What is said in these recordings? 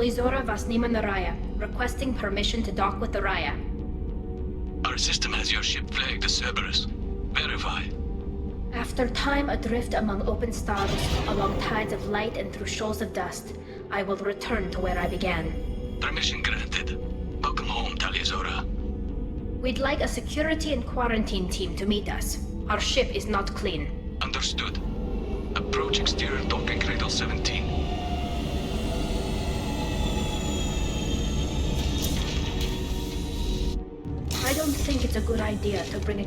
Tali Raya, requesting permission to dock with the Raya. Our system has your ship flagged as Cerberus. Verify. After time adrift among open stars, along tides of light and through shoals of dust, I will return to where I began. Permission granted. Welcome home, Tali. We'd like a security and quarantine team to meet us. Our ship is not clean. Understood. Approach exterior docking cradle 17. I don't think it's a good idea to bring a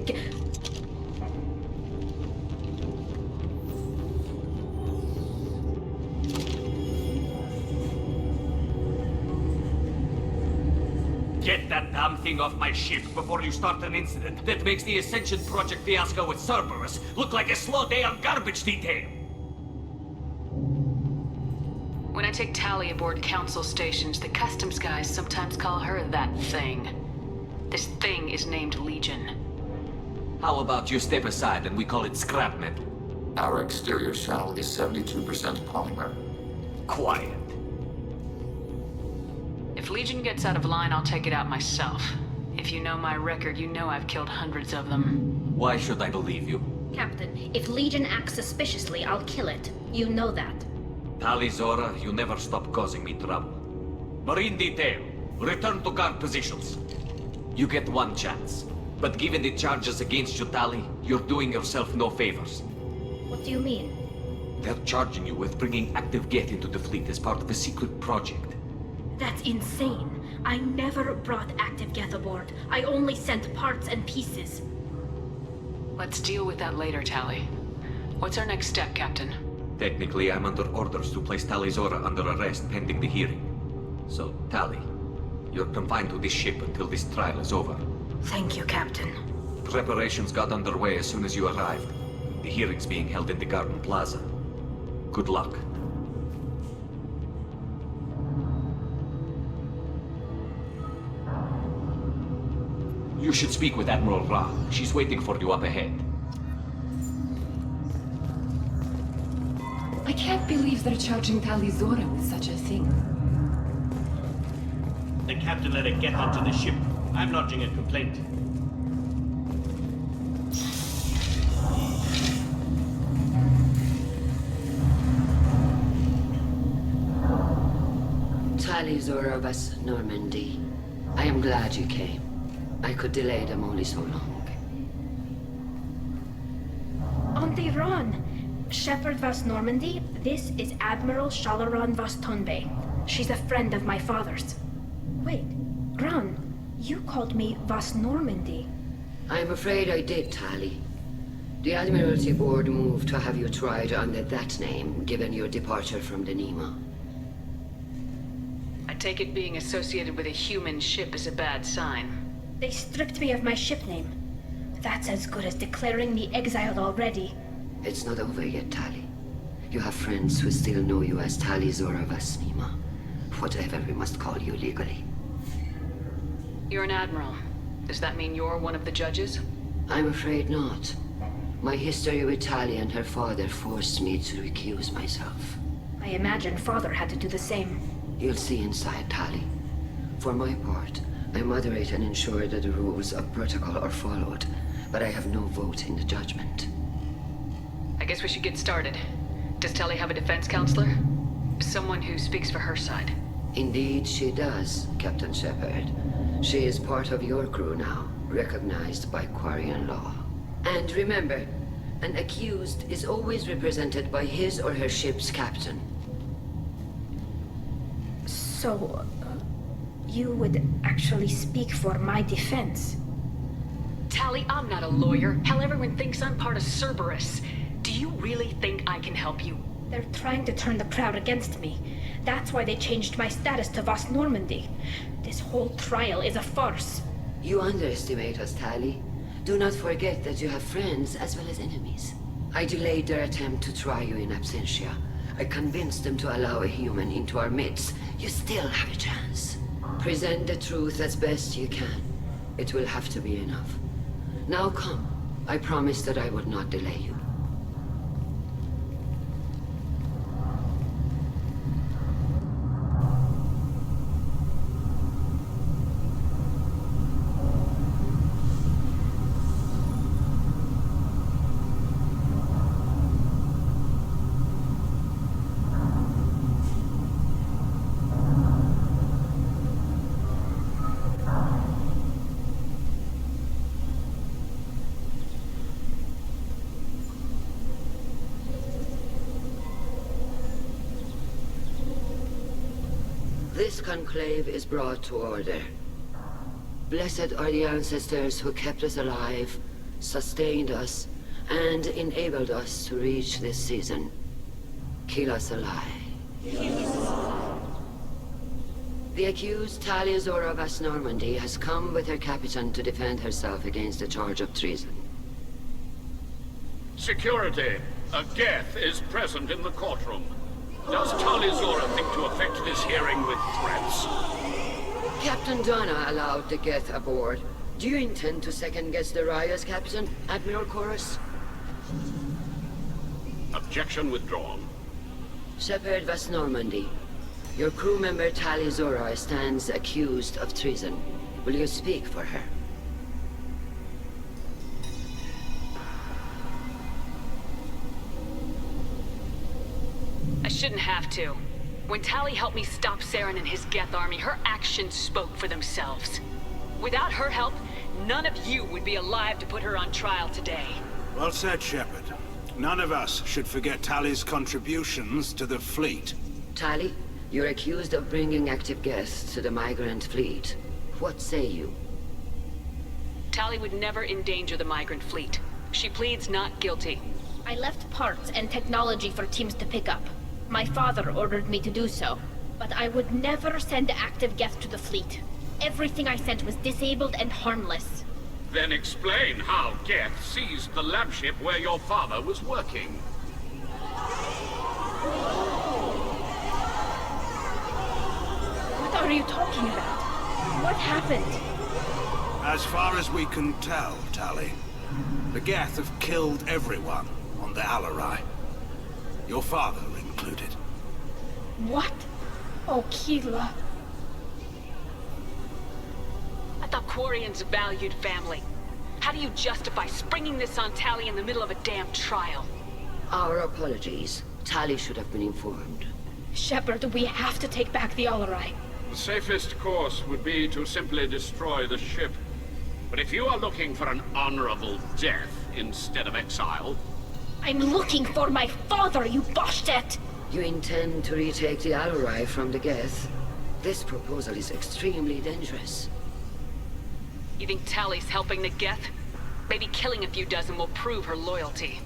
Get that damn thing off my ship before you start an incident that makes the Ascension Project fiasco with Cerberus look like a slow day on garbage detail. When I take Tali aboard council stations, the customs guys sometimes call her that thing. This thing is named Legion. How about you step aside and we call it scrap metal? Our exterior shell is 72% polymer. Quiet. If Legion gets out of line, I'll take it out myself. If you know my record, you know I've killed hundreds of them. Why should I believe you? Captain, if Legion acts suspiciously, I'll kill it. You know that. Tali, you never stop causing me trouble. Marine detail, return to guard positions. You get one chance. But given the charges against you, Tali, you're doing yourself no favors. What do you mean? They're charging you with bringing active Geth into the fleet as part of a secret project. That's insane. I never brought active Geth aboard. I only sent parts and pieces. Let's deal with that later, Tali. What's our next step, Captain? Technically, I'm under orders to place Tali under arrest pending the hearing. So, Tali, you're confined to this ship until this trial is over. Thank you, Captain. Preparations got underway as soon as you arrived. The hearing's being held in the Garden Plaza. Good luck. You should speak with Admiral Ra. She's waiting for you up ahead. I can't believe they're charging Tali with such a thing. The captain let it get onto the ship. I'm lodging a complaint. Tali of us, Normandy. I am glad you came. I could delay them only so long. On the run! Shepherd Vas Normandy, this is Admiral Shalaran Vas Tonbe. She's a friend of my father's. Wait, Ran, you called me Vas Normandy. I'm afraid I did, Tali. The Admiralty Board moved to have you tried under that name, given your departure from the Nema. I take it being associated with a human ship is a bad sign. They stripped me of my ship name. That's as good as declaring me exiled already. It's not over yet, Tali. You have friends who still know you as Tali Vas Nema. Whatever we must call you legally. You're an admiral. Does that mean you're one of the judges? I'm afraid not. My history with Tali and her father forced me to recuse myself. I imagine father had to do the same. You'll see inside, Tali. For my part, I moderate and ensure that the rules of protocol are followed, but I have no vote in the judgment. I guess we should get started. Does Tali have a defense counselor? Someone who speaks for her side? Indeed she does, Captain Shepard. She is part of your crew now, recognized by Quarian law. And remember, an accused is always represented by his or her ship's captain. So, you would actually speak for my defense? Tali, I'm not a lawyer. Hell, everyone thinks I'm part of Cerberus. Do you really think I can help you? They're trying to turn the crowd against me. That's why they changed my status to Vas Normandy. This whole trial is a farce. You underestimate us, Tali. Do not forget that you have friends as well as enemies. I delayed their attempt to try you in absentia. I convinced them to allow a human into our midst. You still have a chance. Present the truth as best you can. It will have to be enough. Now come. I promised that I would not delay you. This conclave is brought to order. Blessed are the ancestors who kept us alive, sustained us, and enabled us to reach this season. Keep us alive. The accused Tali of West Normandy has come with her captain to defend herself against the charge of treason. Security! A Geth is present in the courtroom. Does Tali think to affect this hearing with threats? Captain Donna allowed the Geth aboard. Do you intend to second-guess the Raya's captain, Admiral Chorus? Objection withdrawn. Shepherd West Normandy. Your crew member Tali stands accused of treason. Will you speak for her? I shouldn't have to. When Tali helped me stop Saren and his Geth army, her actions spoke for themselves. Without her help, none of you would be alive to put her on trial today. Well said, Shepard. None of us should forget Tali's contributions to the fleet. Tali, you're accused of bringing active Geth to the migrant fleet. What say you? Tali would never endanger the migrant fleet. She pleads not guilty. I left parts and technology for teams to pick up. My father ordered me to do so, but I would never send active Geth to the fleet. Everything I sent was disabled and harmless. Then explain how Geth seized the lab ship where your father was working. What are you talking about? What happened? As far as we can tell, Tali, the Geth have killed everyone on the Alarai. Your father included. What? Oh, Keela. I thought Quarians valued family. How do you justify springing this on Tali in the middle of a damn trial? Our apologies. Tali should have been informed. Shepard, we have to take back the Alarai. The safest course would be to simply destroy the ship. But if you are looking for an honorable death instead of exile... I'm looking for my father, you bastet! You intend to retake the Alarai from the Geth? This proposal is extremely dangerous. You think Tali's helping the Geth? Maybe killing a few dozen will prove her loyalty.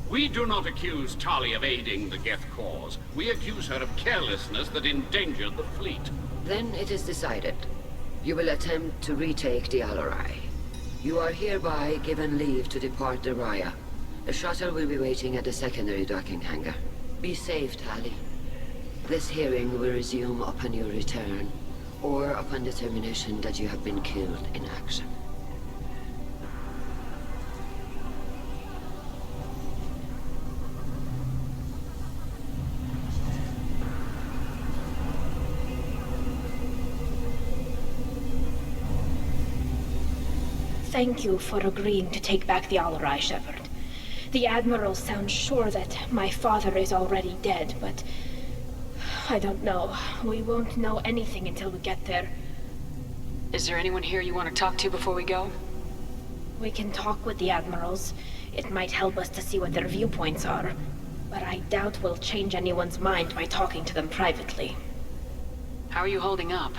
We do not accuse Tali of aiding the Geth cause. We accuse her of carelessness that endangered the fleet. Then it is decided. You will attempt to retake the Alarai. You are hereby given leave to depart the Raya. The shuttle will be waiting at the secondary docking hangar. Be safe, Tali. This hearing will resume upon your return, or upon determination that you have been killed in action. Thank you for agreeing to take back the Alarai, Shepard. The Admiral sounds sure that my father is already dead, but... I don't know. We won't know anything until we get there. Is there anyone here you want to talk to before we go? We can talk with the Admirals. It might help us to see what their viewpoints are. But I doubt we'll change anyone's mind by talking to them privately. How are you holding up?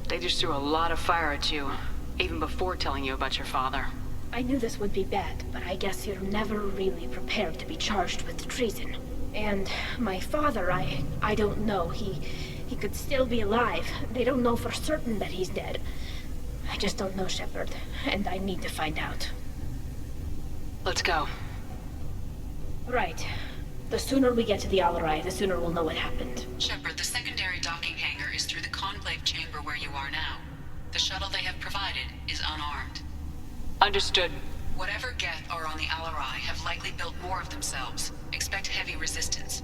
They just threw a lot of fire at you, even before telling you about your father. I knew this would be bad, but I guess you're never really prepared to be charged with treason. And my father, I don't know. He could still be alive. They don't know for certain that he's dead. I just don't know, Shepard, and I need to find out. Let's go. Right. The sooner we get to the Alarai, the sooner we'll know what happened. Shepard, the secondary docking hangar is through the conclave chamber where you are now. The shuttle they have provided is unarmed. Understood. Whatever Geth are on the Alarai have likely built more of themselves. Expect heavy resistance.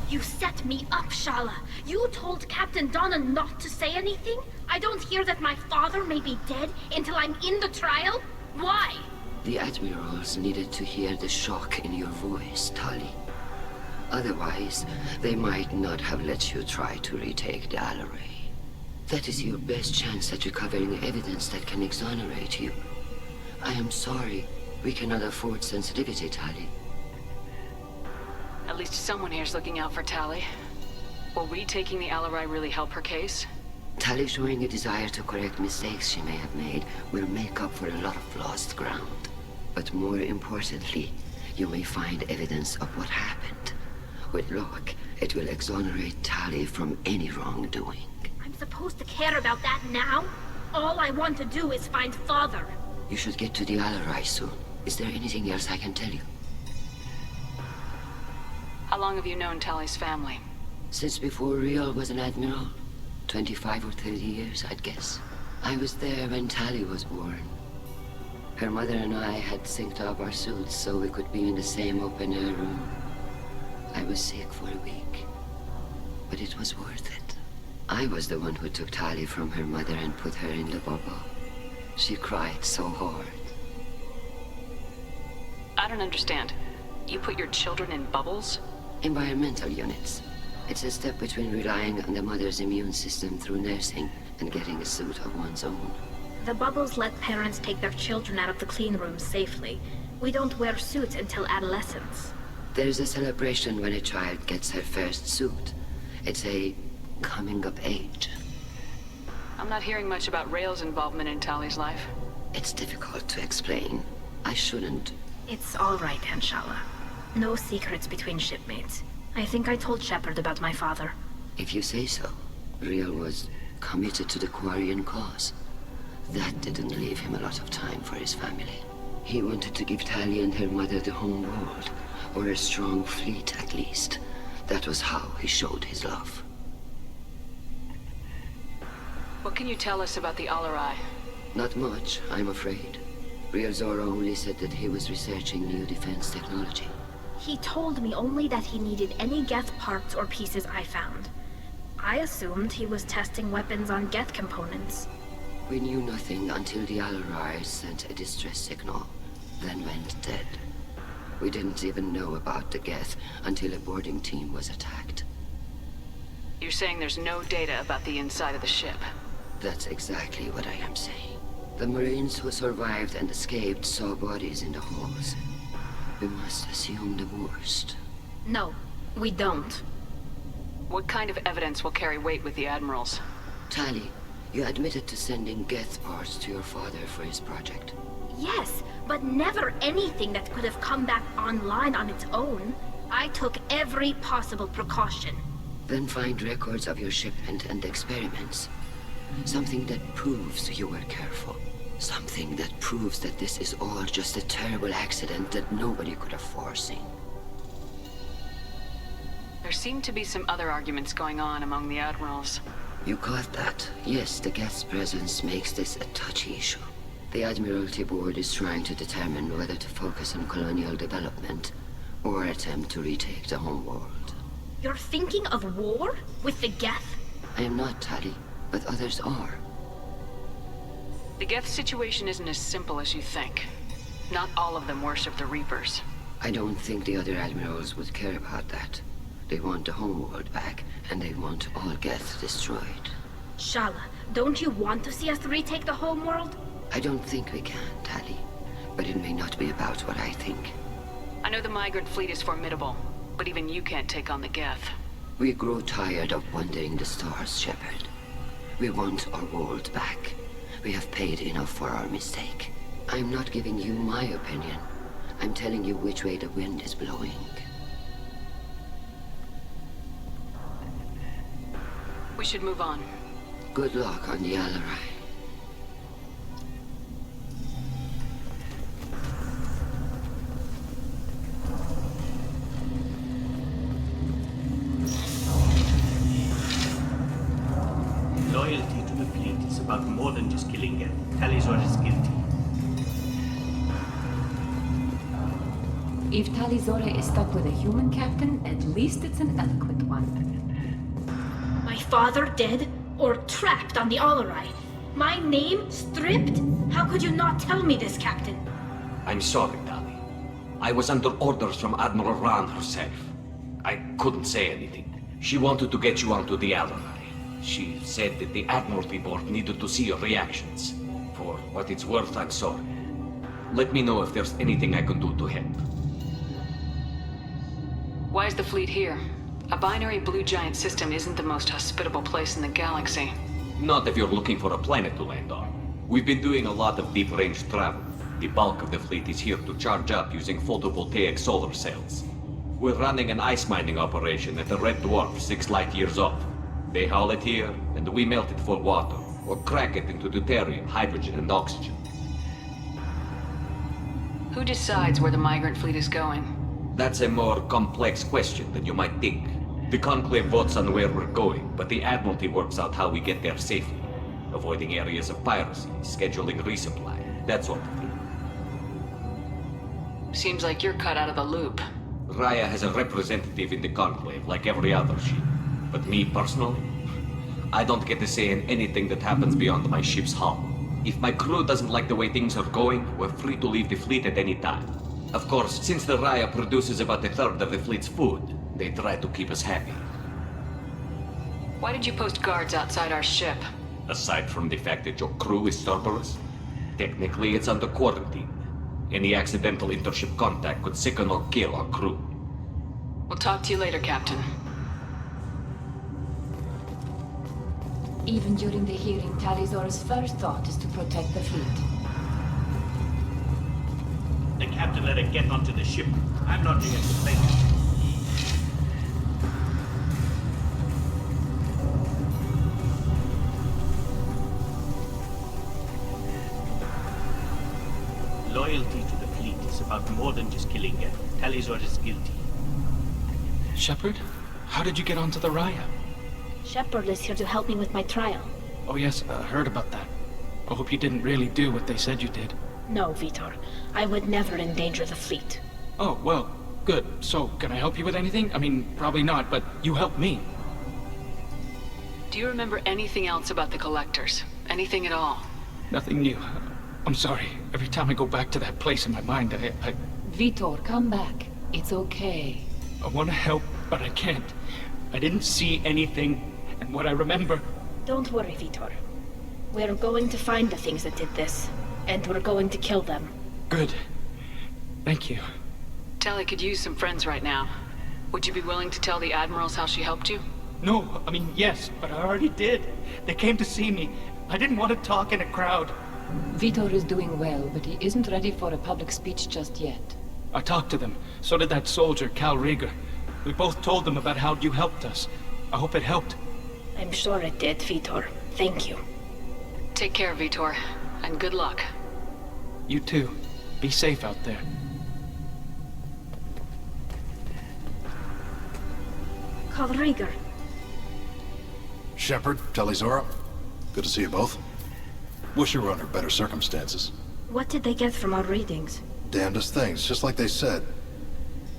You set me up, Shala. You told Captain Donna not to say anything? I don't hear that my father may be dead until I'm in the trial? Why? The Admirals needed to hear the shock in your voice, Tali. Otherwise, they might not have let you try to retake the Alarai. That is your best chance at recovering evidence that can exonerate you. I am sorry. We cannot afford sensitivity, Tali. At least someone here's looking out for Tali. Will retaking the Alarai really help her case? Tali showing a desire to correct mistakes she may have made will make up for a lot of lost ground. But more importantly, you may find evidence of what happened. With luck, it will exonerate Tali from any wrongdoing. I'm supposed to care about that now? All I want to do is find Father. You should get to the Alarai soon. Is there anything else I can tell you? How long have you known Tali's family? Since before Riel was an admiral. 25 or 30 years, I'd guess. I was there when Tali was born. Her mother and I had synced up our suits so we could be in the same open-air room. I was sick for a week, but it was worth it. I was the one who took Tali from her mother and put her in the bubble. She cried so hard. I don't understand. You put your children in bubbles? Environmental units. It's a step between relying on the mother's immune system through nursing and getting a suit of one's own. The bubbles let parents take their children out of the clean rooms safely. We don't wear suits until adolescence. There's a celebration when a child gets her first suit. It's a coming of age. I'm not hearing much about Rael's involvement in Tali's life. It's difficult to explain. I shouldn't. It's all right, Anshala. No secrets between shipmates. I think I told Shepard about my father. If you say so. Riel was committed to the Quarian cause. That didn't leave him a lot of time for his family. He wanted to give Tali and her mother the home world, or a strong fleet at least. That was how he showed his love. What can you tell us about the Alarai? Not much, I'm afraid. Riel Zora only said that he was researching new defense technology. He told me only that he needed any Geth parts or pieces I found. I assumed he was testing weapons on Geth components. We knew nothing until the Alarai sent a distress signal, then went dead. We didn't even know about the Geth until a boarding team was attacked. You're saying there's no data about the inside of the ship? That's exactly what I am saying. The Marines who survived and escaped saw bodies in the halls. We must assume the worst. No, we don't. What kind of evidence will carry weight with the Admirals? Tali, you admitted to sending Geth parts to your father for his project. Yes, but never anything that could have come back online on its own. I took every possible precaution. Then find records of your shipment and experiments. Something that proves you were careful. Something that proves that this is all just a terrible accident that nobody could have foreseen. There seem to be some other arguments going on among the Admirals. You caught that. Yes, the Geth's presence makes this a touchy issue. The Admiralty Board is trying to determine whether to focus on colonial development or attempt to retake the homeworld. You're thinking of war? With the Geth? I am not, Tali, but others are. The Geth situation isn't as simple as you think. Not all of them worship the Reapers. I don't think the other Admirals would care about that. They want the homeworld back, and they want all Geth destroyed. Shala, don't you want to see us retake the homeworld? I don't think we can, Tali. But it may not be about what I think. I know the migrant fleet is formidable, but even you can't take on the Geth. We grow tired of wandering the stars, Shepard. We want our world back. We have paid enough for our mistake. I'm not giving you my opinion. I'm telling you which way the wind is blowing. We should move on. Good luck on the Alarai. just killing Geth. Talizor is guilty. If Talizora is stuck with a human captain, at least it's an eloquent one. My father dead or trapped on the Alarai? My name stripped? How could you not tell me this, Captain? I'm sorry, Tali. I was under orders from Admiral Ran herself. I couldn't say anything. She wanted to get you onto the Alarai. She said that the Admiralty Board needed to see your reactions. For what it's worth, I'm sorry. Let me know if there's anything I can do to help. Why is the fleet here? A binary blue giant system isn't the most hospitable place in the galaxy. Not if you're looking for a planet to land on. We've been doing a lot of deep-range travel. The bulk of the fleet is here to charge up using photovoltaic solar cells. We're running an ice mining operation at the Red Dwarf 6 light years off. They haul it here, and we melt it for water, or crack it into deuterium, hydrogen, and oxygen. Who decides where the migrant fleet is going? That's a more complex question than you might think. The Conclave votes on where we're going, but the Admiralty works out how we get there safely. Avoiding areas of piracy, scheduling resupply, that sort of thing. Seems like you're cut out of the loop. Raya has a representative in the Conclave, like every other ship. But me, personally, I don't get to say in anything that happens beyond my ship's hull. If my crew doesn't like the way things are going, we're free to leave the fleet at any time. Of course, since the Raya produces about a third of the fleet's food, they try to keep us happy. Why did you post guards outside our ship? Aside from the fact that your crew is Cerberus, technically it's under quarantine. Any accidental intership contact could sicken or kill our crew. We'll talk to you later, Captain. Even during the hearing, Talizora's first thought is to protect the fleet. The captain let it get onto the ship. I'm not doing a complaint. Loyalty to the fleet is about more than just killing Geth. Talizor is guilty. Shepard? How did you get onto the Raya? Shepard is here to help me with my trial. Oh yes, I heard about that. I hope you didn't really do what they said you did. No, Vitor. I would never endanger the fleet. Oh, well, good. So, can I help you with anything? I mean, probably not, but you helped me. Do you remember anything else about the Collectors? Anything at all? Nothing new. I'm sorry. Every time I go back to that place in my mind, I... Vitor, come back. It's okay. I want to help, but I can't. I didn't see anything, and what I remember... Don't worry, Vitor. We're going to find the things that did this, and we're going to kill them. Good. Thank you. Tali could use some friends right now. Would you be willing to tell the Admirals how she helped you? No, I mean, yes, but I already did. They came to see me. I didn't want to talk in a crowd. Vitor is doing well, but he isn't ready for a public speech just yet. I talked to them. So did that soldier, Cal Rieger. We both told them about how you helped us. I hope it helped. I'm sure it did, Vitor. Thank you. Take care, Vitor, and good luck. You too. Be safe out there. Call Rieger. Shepard, Talizora. Good to see you both. Wish you were under better circumstances. What did they get from our readings? Damnedest things, just like they said.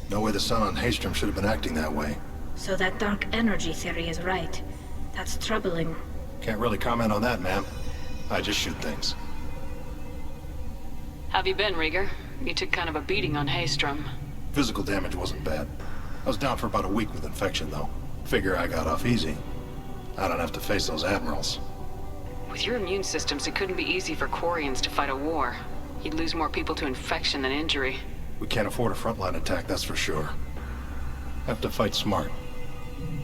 No way the sun on Haystrom should have been acting that way. So that dark energy theory is right. That's troubling. Can't really comment on that, ma'am. I just shoot things. Have you been, Rieger? You took kind of a beating on Haystrom. Physical damage wasn't bad. I was down for about a week with infection, though. Figure I got off easy. I don't have to face those admirals. With your immune systems, it couldn't be easy for Quarians to fight a war. You'd lose more people to infection than injury. We can't afford a frontline attack, that's for sure. Have to fight smart.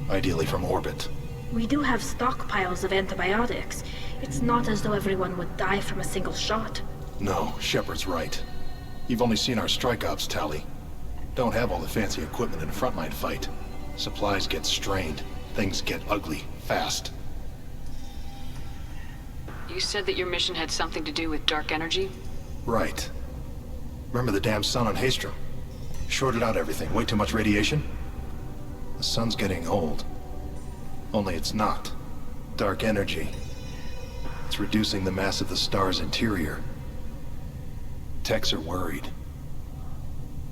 Ideally from orbit. We do have stockpiles of antibiotics. It's not as though everyone would die from a single shot. No, Shepard's right. You've only seen our strike ops, Tali. Don't have all the fancy equipment in a frontline fight. Supplies get strained. Things get ugly, fast. You said that your mission had something to do with dark energy? Right. Remember the damn sun on Haystrom? Shorted out everything. Way too much radiation? The sun's getting old. Only it's not. Dark energy. It's reducing the mass of the star's interior. Techs are worried.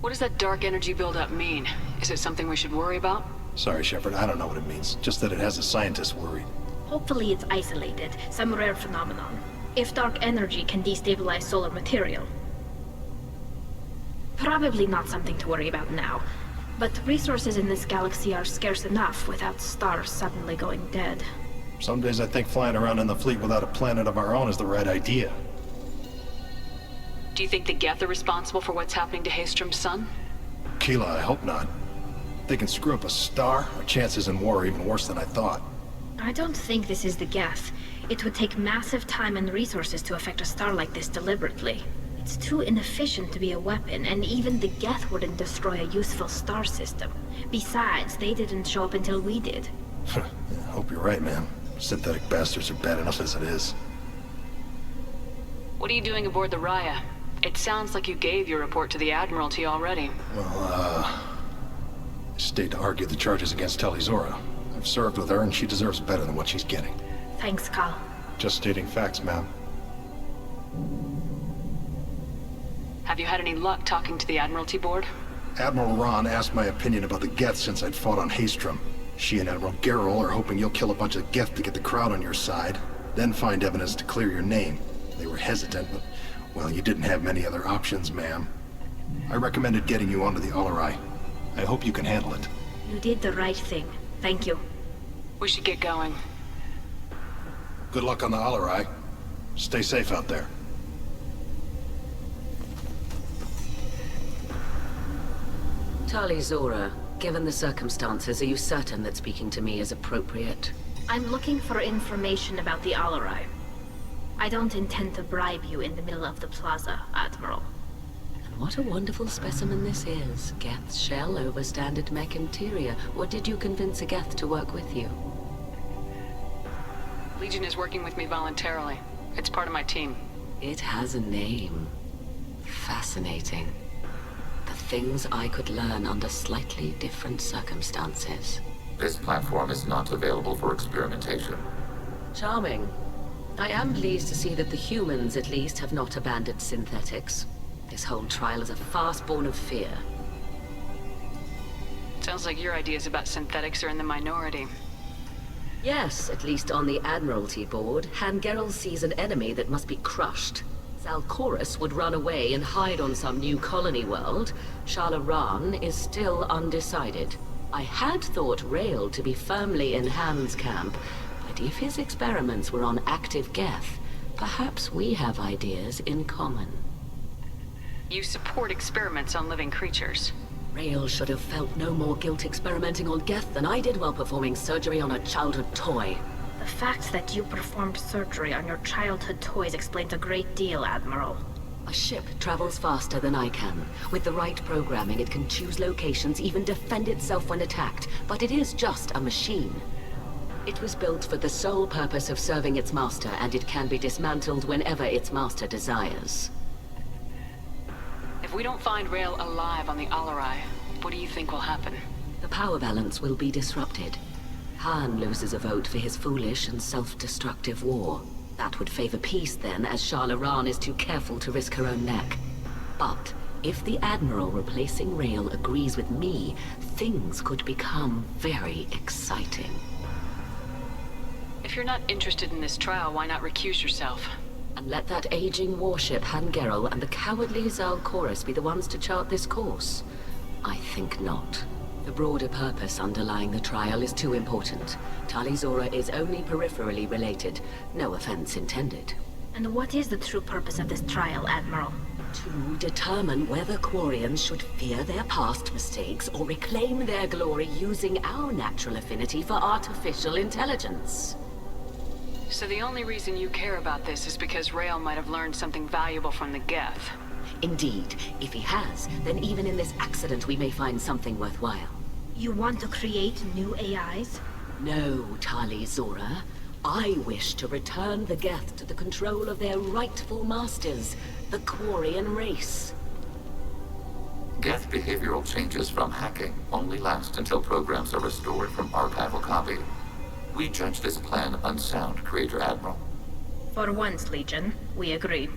What does that dark energy buildup mean? Is it something we should worry about? Sorry, Shepard, I don't know what it means. Just that it has the scientists worried. Hopefully it's isolated, some rare phenomenon. If dark energy can destabilize solar material. Probably not something to worry about now. But resources in this galaxy are scarce enough without stars suddenly going dead. Some days I think flying around in the fleet without a planet of our own is the right idea. Do you think the Geth are responsible for what's happening to Haystrom's son? Keela, I hope not. If they can screw up a star, our chances in war are even worse than I thought. I don't think this is the Geth. It would take massive time and resources to affect a star like this deliberately. It's too inefficient to be a weapon, and even the Geth wouldn't destroy a useful star system. Besides, they didn't show up until we did. I hope you're right, man. Synthetic bastards are bad enough as it is. What are you doing aboard the Raya? It sounds like you gave your report to the Admiralty already. Well, I stayed to argue the charges against Tali. I've served with her, and she deserves better than what she's getting. Thanks, Cal. Just stating facts, ma'am. Have you had any luck talking to the Admiralty board? Admiral Ron asked my opinion about the Geth since I'd fought on Haystrom. She and Admiral Gerrel are hoping you'll kill a bunch of Geth to get the crowd on your side, then find evidence to clear your name. They were hesitant, but, well, you didn't have many other options, ma'am. I recommended getting you onto the Alarai. I hope you can handle it. You did the right thing. Thank you. We should get going. Good luck on the Alarai. Stay safe out there. Tali, given the circumstances, are you certain that speaking to me is appropriate? I'm looking for information about the Alarai. I don't intend to bribe you in the middle of the plaza, Admiral. And what a wonderful specimen this is. Geth's shell over standard mech interior. Or did you convince a Geth to work with you? Legion is working with me voluntarily. It's part of my team. It has a name. Fascinating. The things I could learn under slightly different circumstances. This platform is not available for experimentation. Charming. I am pleased to see that the humans, at least, have not abandoned synthetics. This whole trial is a farce born of fear. Sounds like your ideas about synthetics are in the minority. Yes, at least on the Admiralty board, Han Gerrel sees an enemy that must be crushed. Zalcorus would run away and hide on some new colony world. Shalaran is still undecided. I had thought Rael to be firmly in Han's camp, but if his experiments were on active Geth, perhaps we have ideas in common. You support experiments on living creatures. Rael should have felt no more guilt experimenting on Geth than I did while performing surgery on a childhood toy. The fact that you performed surgery on your childhood toys explains a great deal, Admiral. A ship travels faster than I can. With the right programming, it can choose locations, even defend itself when attacked. But it is just a machine. It was built for the sole purpose of serving its master, and it can be dismantled whenever its master desires. If we don't find Rael alive on the Alarai, what do you think will happen? The power balance will be disrupted. Han loses a vote for his foolish and self-destructive war. That would favor peace then, as Shalaran is too careful to risk her own neck. But if the Admiral replacing Rael agrees with me, things could become very exciting. If you're not interested in this trial, why not recuse yourself? And let that aging warship Han Gerrel and the cowardly Zalcorus be the ones to chart this course? I think not. The broader purpose underlying the trial is too important. Tali is only peripherally related. No offense intended. And what is the true purpose of this trial, Admiral? To determine whether Quarians should fear their past mistakes or reclaim their glory using our natural affinity for artificial intelligence. So the only reason you care about this is because Rael might have learned something valuable from the Geth. Indeed. If he has, then even in this accident we may find something worthwhile. You want to create new AIs? No, Tali. I wish to return the Geth to the control of their rightful masters, the Quarian race. Geth behavioral changes from hacking only last until programs are restored from archival copy. We judge this plan unsound, Creator Admiral. For once, Legion, we agree.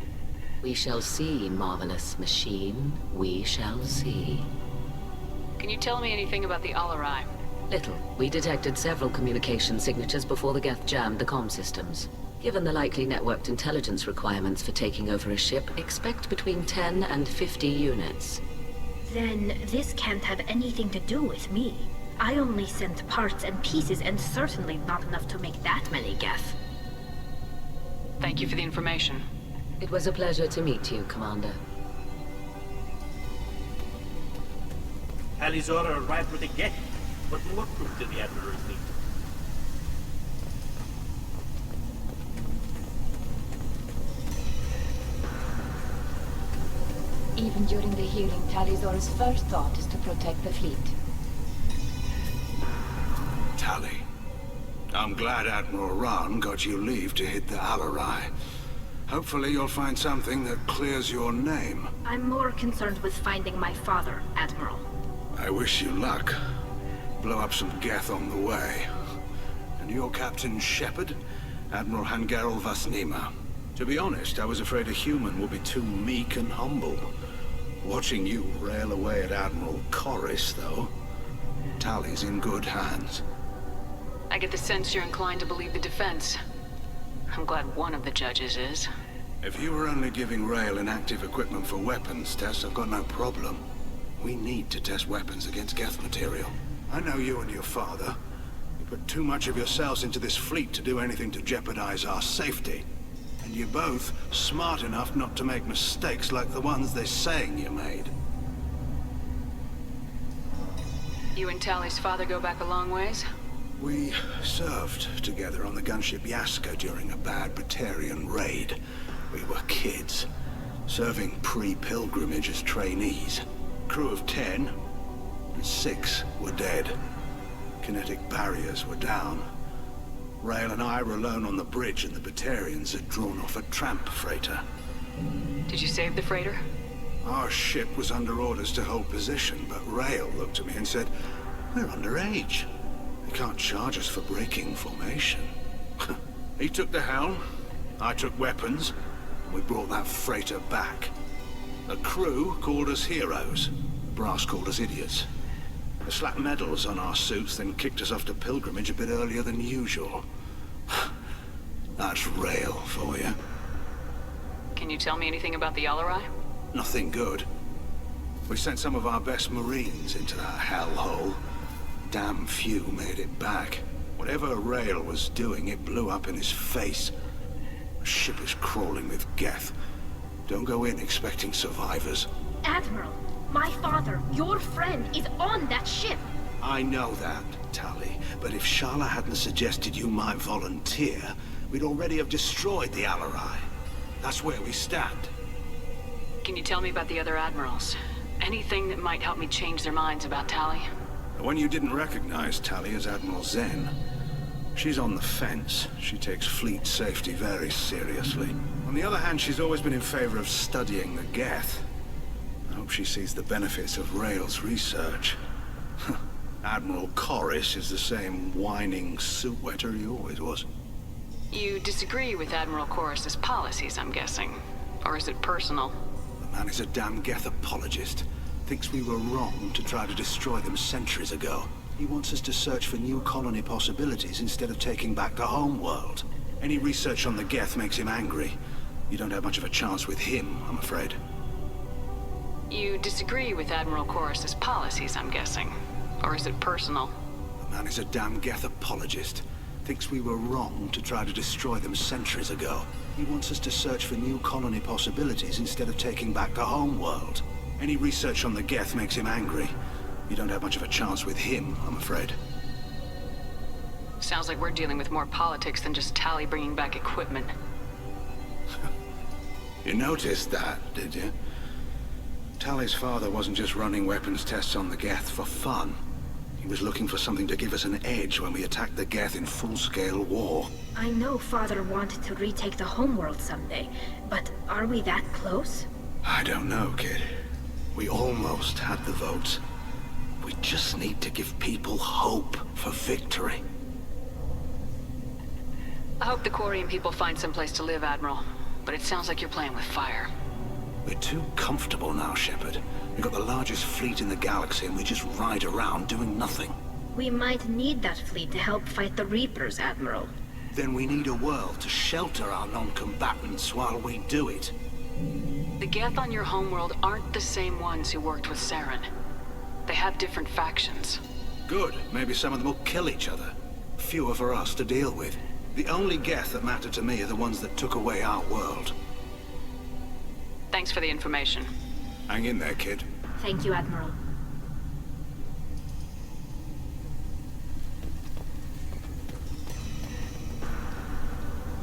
We shall see, marvelous machine. We shall see. Can you tell me anything about the Alarai? Little. We detected several communication signatures before the Geth jammed the comm systems. Given the likely networked intelligence requirements for taking over a ship, expect between 10 and 50 units. Then this can't have anything to do with me. I only sent parts and pieces, and certainly not enough to make that many Geth. Thank you for the information. It was a pleasure to meet you, Commander. Alizora arrived with a Geth. What more proof did the Admiral need? Even during the hearing, Tali's first thought is to protect the fleet. Tali, I'm glad Admiral Rahn got you leave to hit the Alarai. Hopefully you'll find something that clears your name. I'm more concerned with finding my father, Admiral. I wish you luck. Blow up some Geth on the way. And your Captain Shepard, Admiral Hangarel Vasnima. To be honest, I was afraid a human would be too meek and humble. Watching you rail away at Admiral Corris, though, Tali's in good hands. I get the sense you're inclined to believe the defense. I'm glad one of the judges is. If you were only giving Rail inactive equipment for weapons tests, I've got no problem. We need to test weapons against Geth material. I know you and your father. You put too much of yourselves into this fleet to do anything to jeopardize our safety. And you're both smart enough not to make mistakes like the ones they're saying you made. You and Tali's father go back a long ways? We served together on the gunship Yaska during a bad Batarian raid. We were kids, serving pre-pilgrimage as trainees. Crew of 10, and 6 were dead. Kinetic barriers were down. Rail and I were alone on the bridge, and the Batarians had drawn off a tramp freighter. Did you save the freighter? Our ship was under orders to hold position, but Rail looked at me and said, "We're underage. They can't charge us for breaking formation." He took the helm, I took weapons, and we brought that freighter back. The crew called us heroes. The brass called us idiots. They slapped medals on our suits, then kicked us off to pilgrimage a bit earlier than usual. That's Rail for you. Can you tell me anything about the Alarai? Nothing good. We sent some of our best Marines into that hellhole. Damn few made it back. Whatever Rail was doing, it blew up in his face. The ship is crawling with Geth. Don't go in expecting survivors. Admiral, my father, your friend, is on that ship. I know that, Tali, but if Shala hadn't suggested you might volunteer, we'd already have destroyed the Alarai. That's where we stand. Can you tell me about the other admirals? Anything that might help me change their minds about Tali? The one you didn't recognize, Tali, is Admiral Zen. She's on the fence. She takes fleet safety very seriously. On the other hand, she's always been in favor of studying the Geth. I hope she sees the benefits of Rail's research. Admiral Corris is the same whining suit wetter he always was. You disagree with Admiral Corris's policies, I'm guessing. Or is it personal? The man is a damn Geth apologist. Thinks we were wrong to try to destroy them centuries ago. He wants us to search for new colony possibilities instead of taking back the homeworld. Any research on the Geth makes him angry. You don't have much of a chance with him, I'm afraid. You disagree with Admiral Corris's policies, I'm guessing. Or is it personal? The man is a damn Geth apologist. Thinks we were wrong to try to destroy them centuries ago. He wants us to search for new colony possibilities instead of taking back the homeworld. Any research on the Geth makes him angry. You don't have much of a chance with him, I'm afraid. Sounds like we're dealing with more politics than just Tali bringing back equipment. You noticed that, did you? Tali's father wasn't just running weapons tests on the Geth for fun. He was looking for something to give us an edge when we attacked the Geth in full-scale war. I know Father wanted to retake the homeworld someday, but are we that close? I don't know, kid. We almost had the votes. We just need to give people hope for victory. I hope the Quarian people find someplace to live, Admiral. But it sounds like you're playing with fire. We're too comfortable now, Shepard. We've got the largest fleet in the galaxy and we just ride around doing nothing. We might need that fleet to help fight the Reapers, Admiral. Then we need a world to shelter our non-combatants while we do it. The Geth on your homeworld aren't the same ones who worked with Saren. They have different factions. Good. Maybe some of them will kill each other. Fewer for us to deal with. The only Geth that matter to me are the ones that took away our world. Thanks for the information. Hang in there, kid. Thank you, Admiral.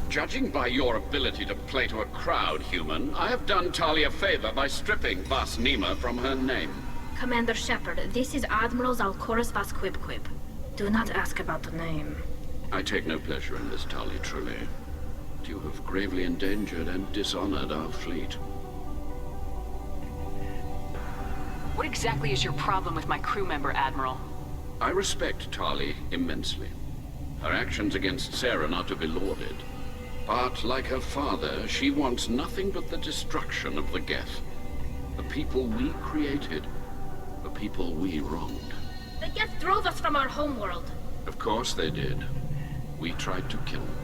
Judging by your ability to play to a crowd, human, I have done Tali a favor by stripping Vas Nima from her name. Commander Shepard, this is Admiral Zalkorus Vas Quib. Do not ask about the name. I take no pleasure in this, Tali, truly. But you have gravely endangered and dishonored our fleet. What exactly is your problem with my crew member, Admiral? I respect Tali immensely. Her actions against Saren are to be lauded. But, like her father, she wants nothing but the destruction of the Geth. The people we created. The people we wronged. The Geth drove us from our homeworld. Of course they did. We tried to kill them.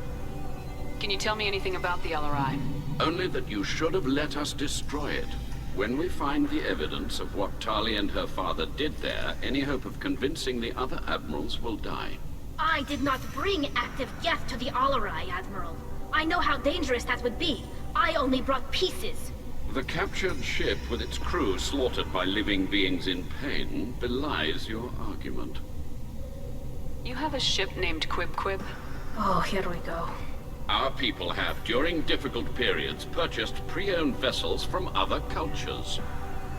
Can you tell me anything about the LRI? Only that you should have let us destroy it. When we find the evidence of what Tali and her father did there, any hope of convincing the other admirals will die. I did not bring active Geth to the LRI, Admiral. I know how dangerous that would be. I only brought pieces. The captured ship with its crew slaughtered by living beings in pain belies your argument. You have a ship named Quib? Oh, here we go. Our people have, during difficult periods, purchased pre-owned vessels from other cultures.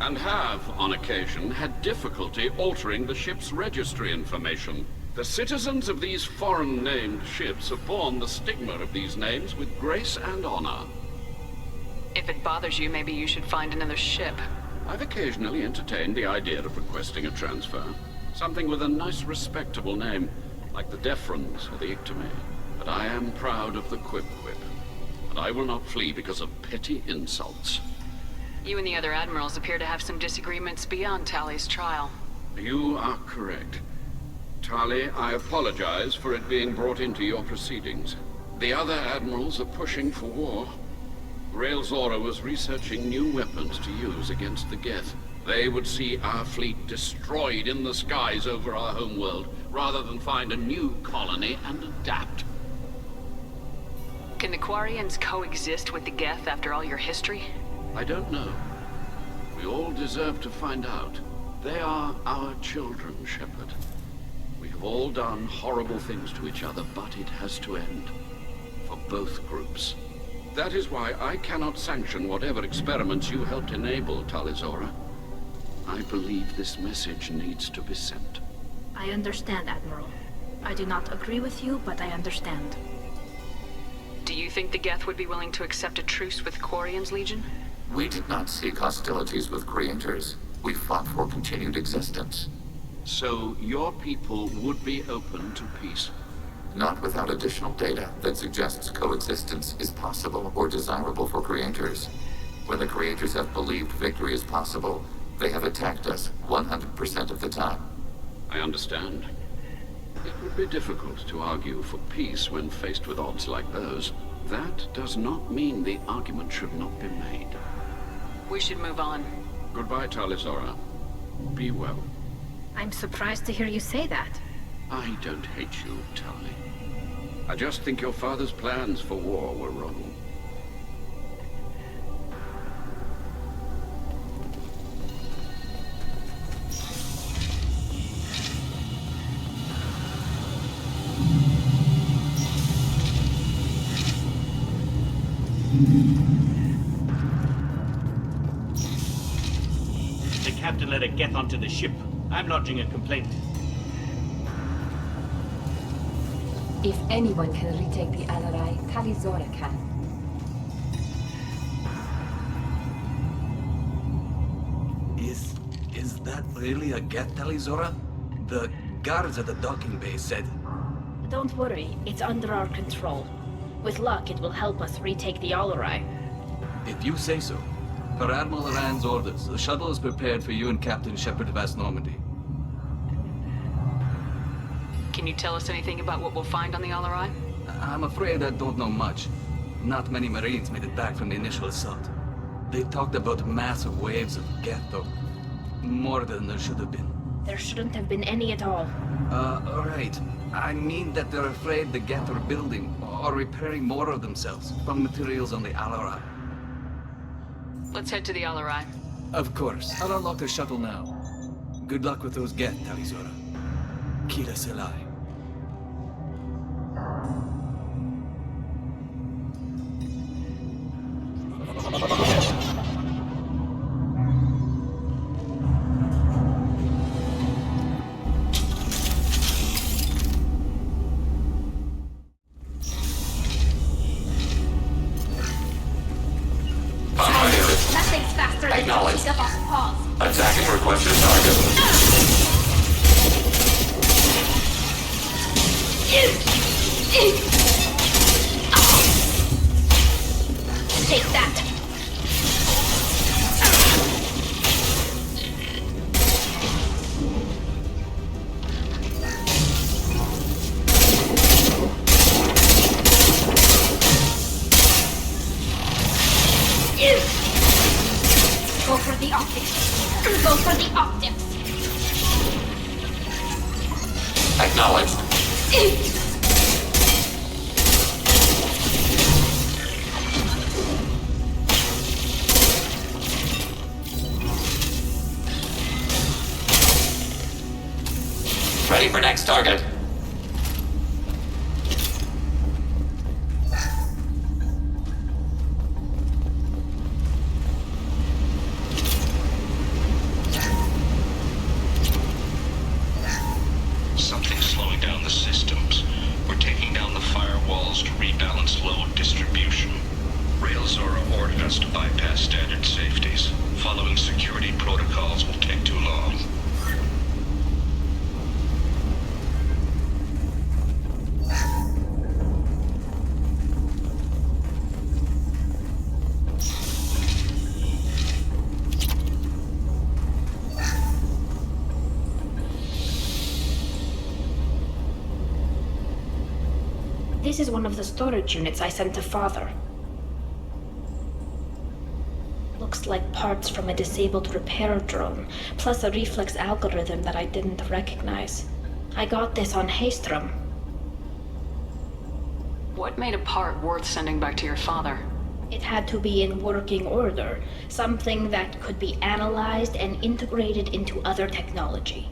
And have, on occasion, had difficulty altering the ship's registry information. The citizens of these foreign-named ships have borne the stigma of these names with grace and honor. If it bothers you, maybe you should find another ship. I've occasionally entertained the idea of requesting a transfer. Something with a nice, respectable name, like the Defrons or the Ictame. But I am proud of the Quib, and I will not flee because of petty insults. You and the other admirals appear to have some disagreements beyond Tali's trial. You are correct. Tali, I apologize for it being brought into your proceedings. The other admirals are pushing for war. Rael Zora was researching new weapons to use against the Geth. They would see our fleet destroyed in the skies over our homeworld, rather than find a new colony and adapt. Can the Quarians coexist with the Geth after all your history? I don't know. We all deserve to find out. They are our children, Shepard. We have all done horrible things to each other, but it has to end. For both groups. That is why I cannot sanction whatever experiments you helped enable, Tali Zora. I believe this message needs to be sent. I understand, Admiral. I do not agree with you, but I understand. Do you think the Geth would be willing to accept a truce with Quarian's Legion? We did not seek hostilities with creators. We fought for continued existence. So your people would be open to peace? Not without additional data that suggests coexistence is possible or desirable for creators. When the creators have believed victory is possible, they have attacked us 100% of the time. I understand. It would be difficult to argue for peace when faced with odds like those. That does not mean the argument should not be made. We should move on. Goodbye, Tali Zora. Be well. I'm surprised to hear you say that. I don't hate you, Tali. I just think your father's plans for war were wrong. The captain let a Geth onto the ship. I'm lodging a complaint. If anyone can retake the LRI, Tali Zora can. Is that really a Geth, Tali Zora? The guards at the docking bay said... Don't worry, it's under our control. With luck, it will help us retake the Alarai. If you say so. Per Admiral Rand's orders, the shuttle is prepared for you and Captain Shepard of West Normandy. Can you tell us anything about what we'll find on the Alarai? I'm afraid I don't know much. Not many Marines made it back from the initial assault. They talked about massive waves of Geth, though. More than there should have been. There shouldn't have been any at all. Right. I mean that they're afraid the Geth are building or repairing more of themselves from materials on the Alarai. Let's head to the Alarai. Of course. I'll unlock the shuttle now. Good luck with those Geth, Tali. Kira Selai. Nothing's faster than the kick of our paws. Attacking requested target. Take that. Go for the optics. Go for the optics. Acknowledged. Ready for next target. Something's slowing down the systems. We're taking down the firewalls to rebalance load distribution. Rail Zora ordered us to bypass standard safeties. Following security protocols will take too long. This is one of the storage units I sent to Father. Looks like parts from a disabled repair drone, plus a reflex algorithm that I didn't recognize. I got this on Haystrom. What made a part worth sending back to your father? It had to be in working order, something that could be analyzed and integrated into other technology.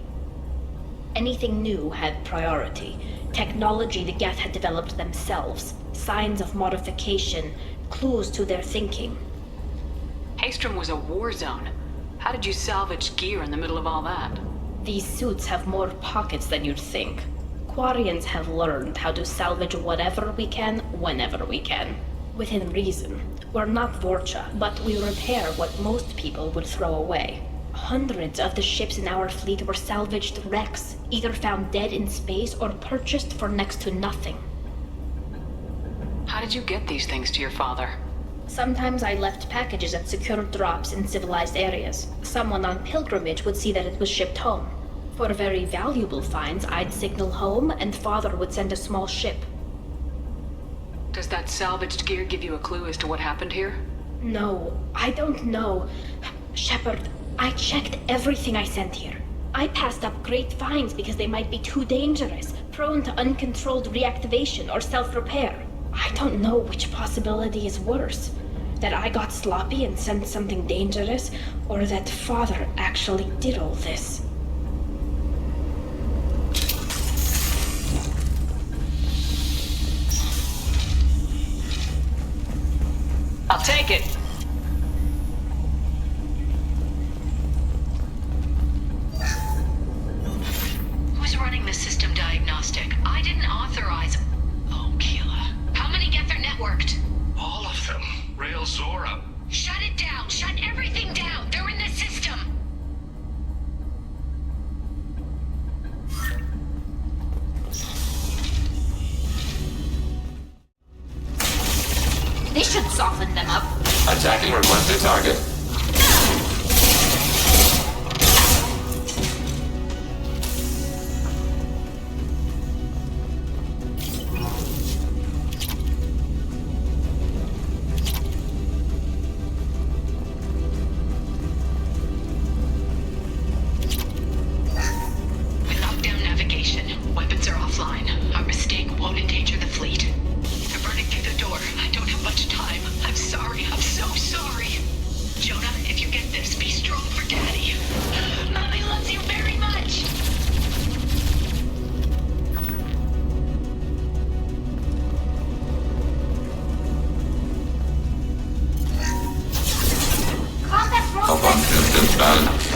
Anything new had priority. Technology the Geth had developed themselves, signs of modification, clues to their thinking. Haystrom was a war zone. How did you salvage gear in the middle of all that? These suits have more pockets than you'd think. Quarians have learned how to salvage whatever we can, whenever we can. Within reason. We're not Vorcha, but we repair what most people would throw away. Hundreds of the ships in our fleet were salvaged wrecks, either found dead in space or purchased for next to nothing. How did you get these things to your father? Sometimes I left packages at secure drops in civilized areas. Someone on pilgrimage would see that it was shipped home. For very valuable finds, I'd signal home, and Father would send a small ship. Does that salvaged gear give you a clue as to what happened here? No, I don't know. Shepard, I checked everything I sent here. I passed up great finds because they might be too dangerous, prone to uncontrolled reactivation or self-repair. I don't know which possibility is worse. That I got sloppy and sent something dangerous, or that Father actually did all this. I'll take it. Who's running the system diagnostic? I didn't authorize... Oh, Keela. How many Geth are networked? All of them. Rail Zora. Shut it down! Shut everything down! They're in the system! about enough.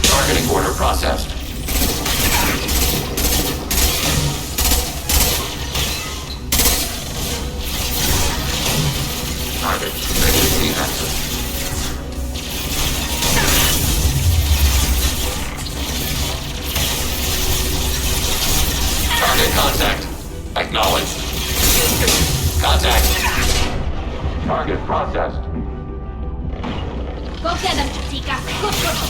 Targeting order processed. Target ready to see access. Target contact. Acknowledged. Contact. Target processed. Go get him, Chatika. Good girl.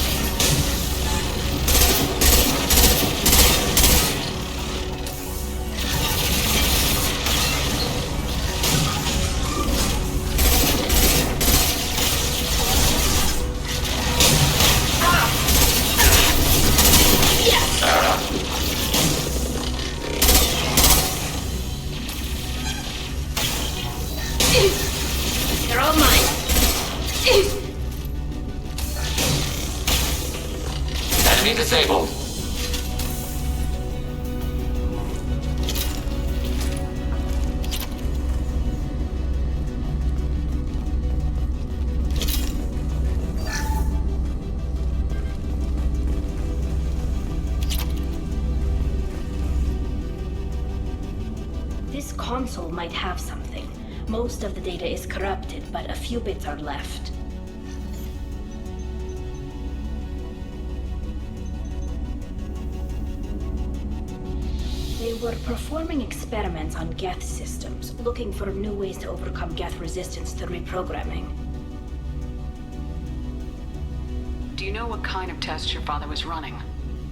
They're all mine. Enemy disabled. This console might have something. Most of the data is corrupted, but a few bits are left. They were performing experiments on Geth systems, looking for new ways to overcome Geth resistance to reprogramming. Do you know what kind of tests your father was running?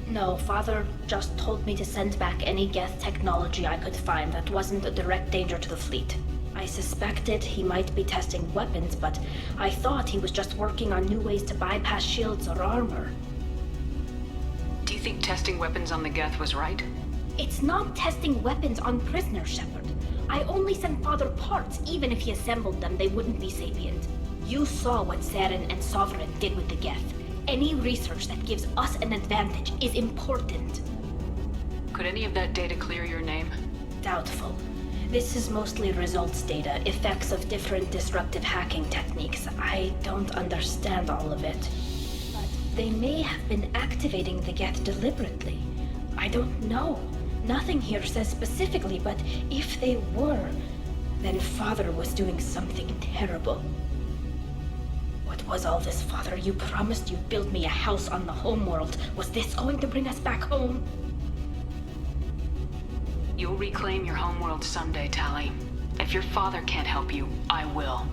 No, Father just told me to send back any Geth technology I could find that wasn't a direct danger to the fleet. I suspected he might be testing weapons, but I thought he was just working on new ways to bypass shields or armor. Do you think testing weapons on the Geth was right? It's not testing weapons on prisoners, Shepard. I only sent Father parts. Even if he assembled them, they wouldn't be sapient. You saw what Saren and Sovereign did with the Geth. Any research that gives us an advantage is important. Could any of that data clear your name? Doubtful. This is mostly results data, effects of different disruptive hacking techniques. I don't understand all of it. But they may have been activating the Geth deliberately. I don't know. Nothing here says specifically, but if they were, then Father was doing something terrible. What was all this, Father? You promised you'd build me a house on the homeworld. Was this going to bring us back home? You'll reclaim your homeworld someday, Tali. If your father can't help you, I will.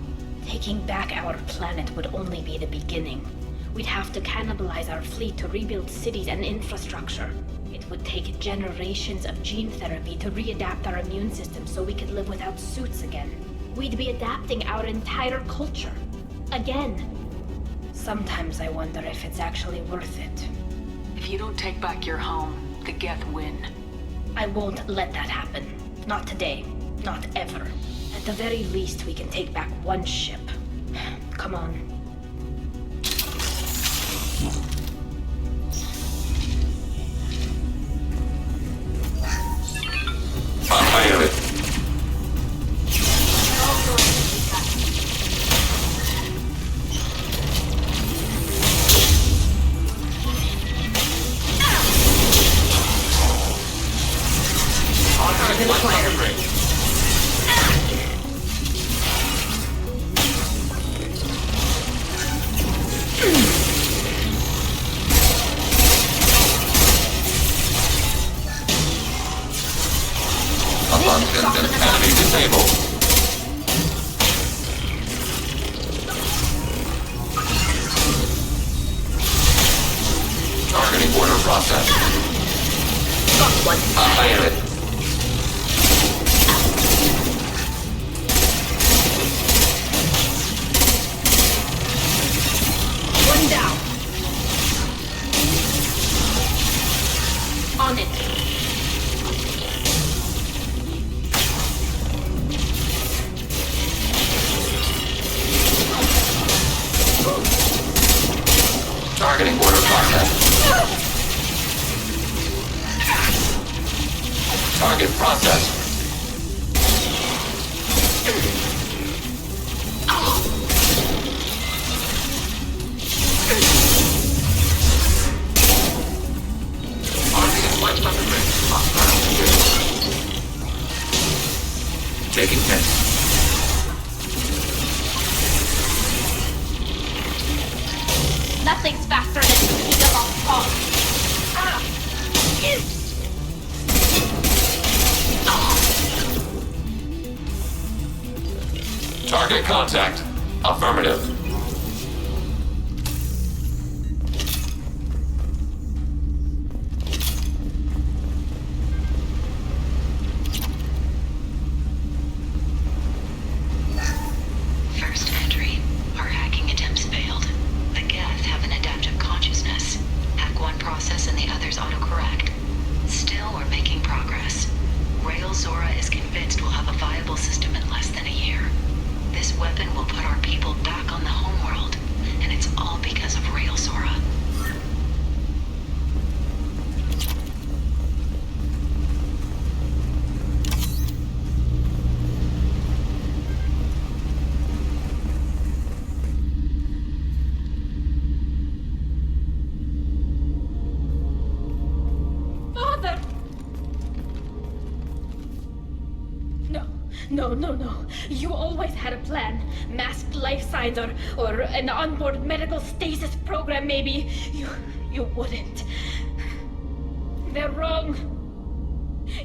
Taking back our planet would only be the beginning. We'd have to cannibalize our fleet to rebuild cities and infrastructure. It would take generations of gene therapy to readapt our immune system so we could live without suits again. We'd be adapting our entire culture. Again. Sometimes I wonder if it's actually worth it. If you don't take back your home, the Geth win. I won't let that happen. Not today. Not ever. At the very least, we can take back one ship. Come on. Fire it. Enemy disabled. Targeting order process. Got one. Fire it. One down. On it. Targeting order process. Target process. Target contact. Affirmative. First entry. Our hacking attempts failed. The Geth have an adaptive consciousness. Hack one process and the others autocorrect. Still, we're making progress. Rail Zora is convinced we'll have a viable system in less than a year. This weapon will put our people back on the homeworld, and it's all because of Rail Zora. Father! No. You always had a plan. Masked life signs or an onboard medical stasis program, maybe. You wouldn't. They're wrong.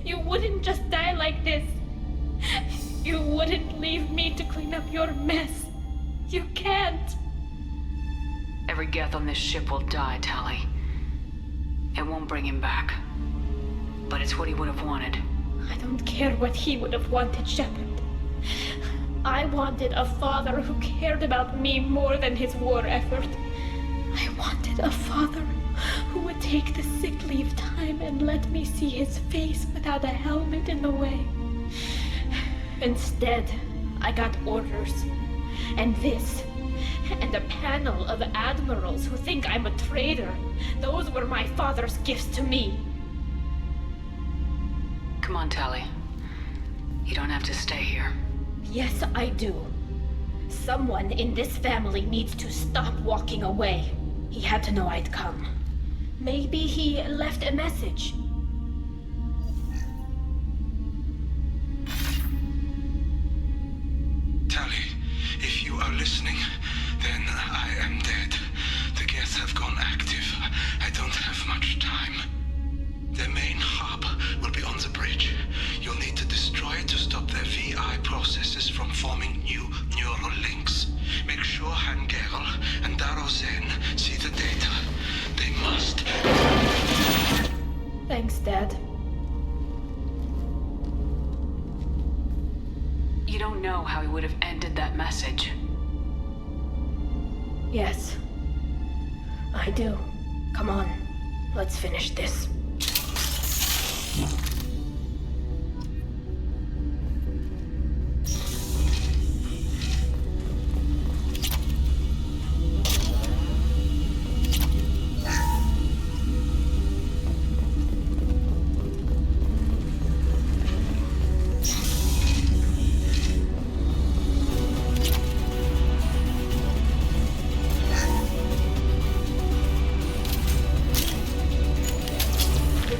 You wouldn't just die like this. You wouldn't leave me to clean up your mess. You can't. Every Geth on this ship will die, Tali. It won't bring him back. But it's what he would have wanted. I don't care what he would have wanted, Shepard. I wanted a father who cared about me more than his war effort. I wanted a father who would take the sick leave time and let me see his face without a helmet in the way. Instead, I got orders. And this. And a panel of admirals who think I'm a traitor. Those were my father's gifts to me. Come on, Tali. You don't have to stay here. Yes, I do. Someone in this family needs to stop walking away. He had to know I'd come. Maybe he left a message. Tali, if you are listening, then I am dead. The Geth have gone active. I don't have much time. Their main hub will be on the bridge. You'll need to destroy it to stop their VI processes from forming new neural links. Make sure Hangerl and Darozen see the data. They must. Thanks, Dad. You don't know how he would have ended that message. Yes. I do. Come on. Let's finish this.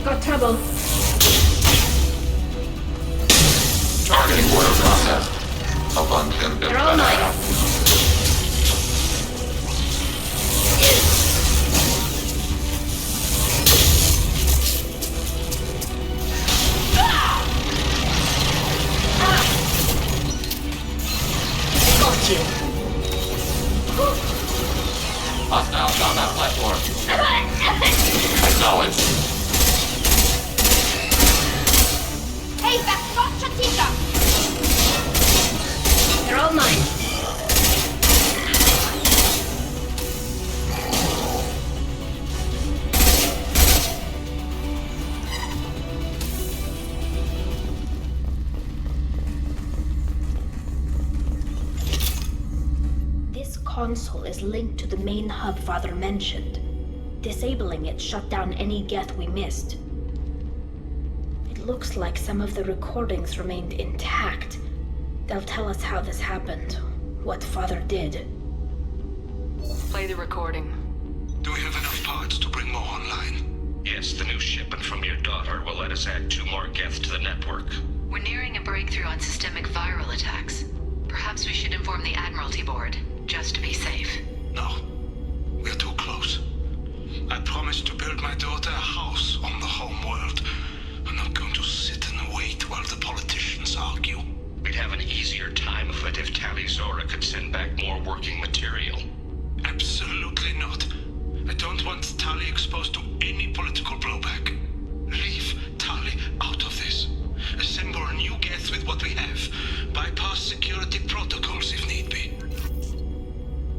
Got trouble. Targeting world concept. Abundant. They're all mine. I got you. Hostiles on that platform. Acknowledged. Hey, that's not Chatika! They're all mine. This console is linked to the main hub Father mentioned. Disabling it shut down any Geth we missed. Looks like some of the recordings remained intact. They'll tell us how this happened, what Father did. Play the recording. Do we have enough parts to bring more online? Yes, the new shipment from your daughter will let us add 2 more Geth to the network. We're nearing a breakthrough on systemic viral attacks. Perhaps we should inform the Admiralty Board, just to be safe. No. We're too close. I promised to build my daughter a house on the homeworld. I'm not going to sit and wait while the politicians argue. We'd have an easier time of it if Tali Zora could send back more working material. Absolutely not. I don't want Tali exposed to any political blowback. Leave Tali out of this. Assemble a new Geth with what we have. Bypass security protocols if need be.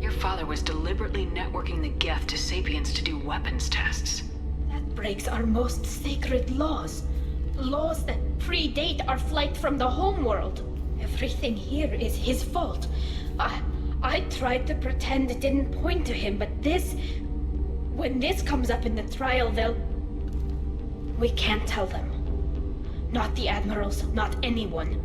Your father was deliberately networking the Geth to Sapiens to do weapons tests. That breaks our most sacred laws. Laws that predate our flight from the homeworld. Everything here is his fault. I tried to pretend it didn't point to him, but this... When this comes up in the trial, they'll... We can't tell them. Not the admirals, not anyone.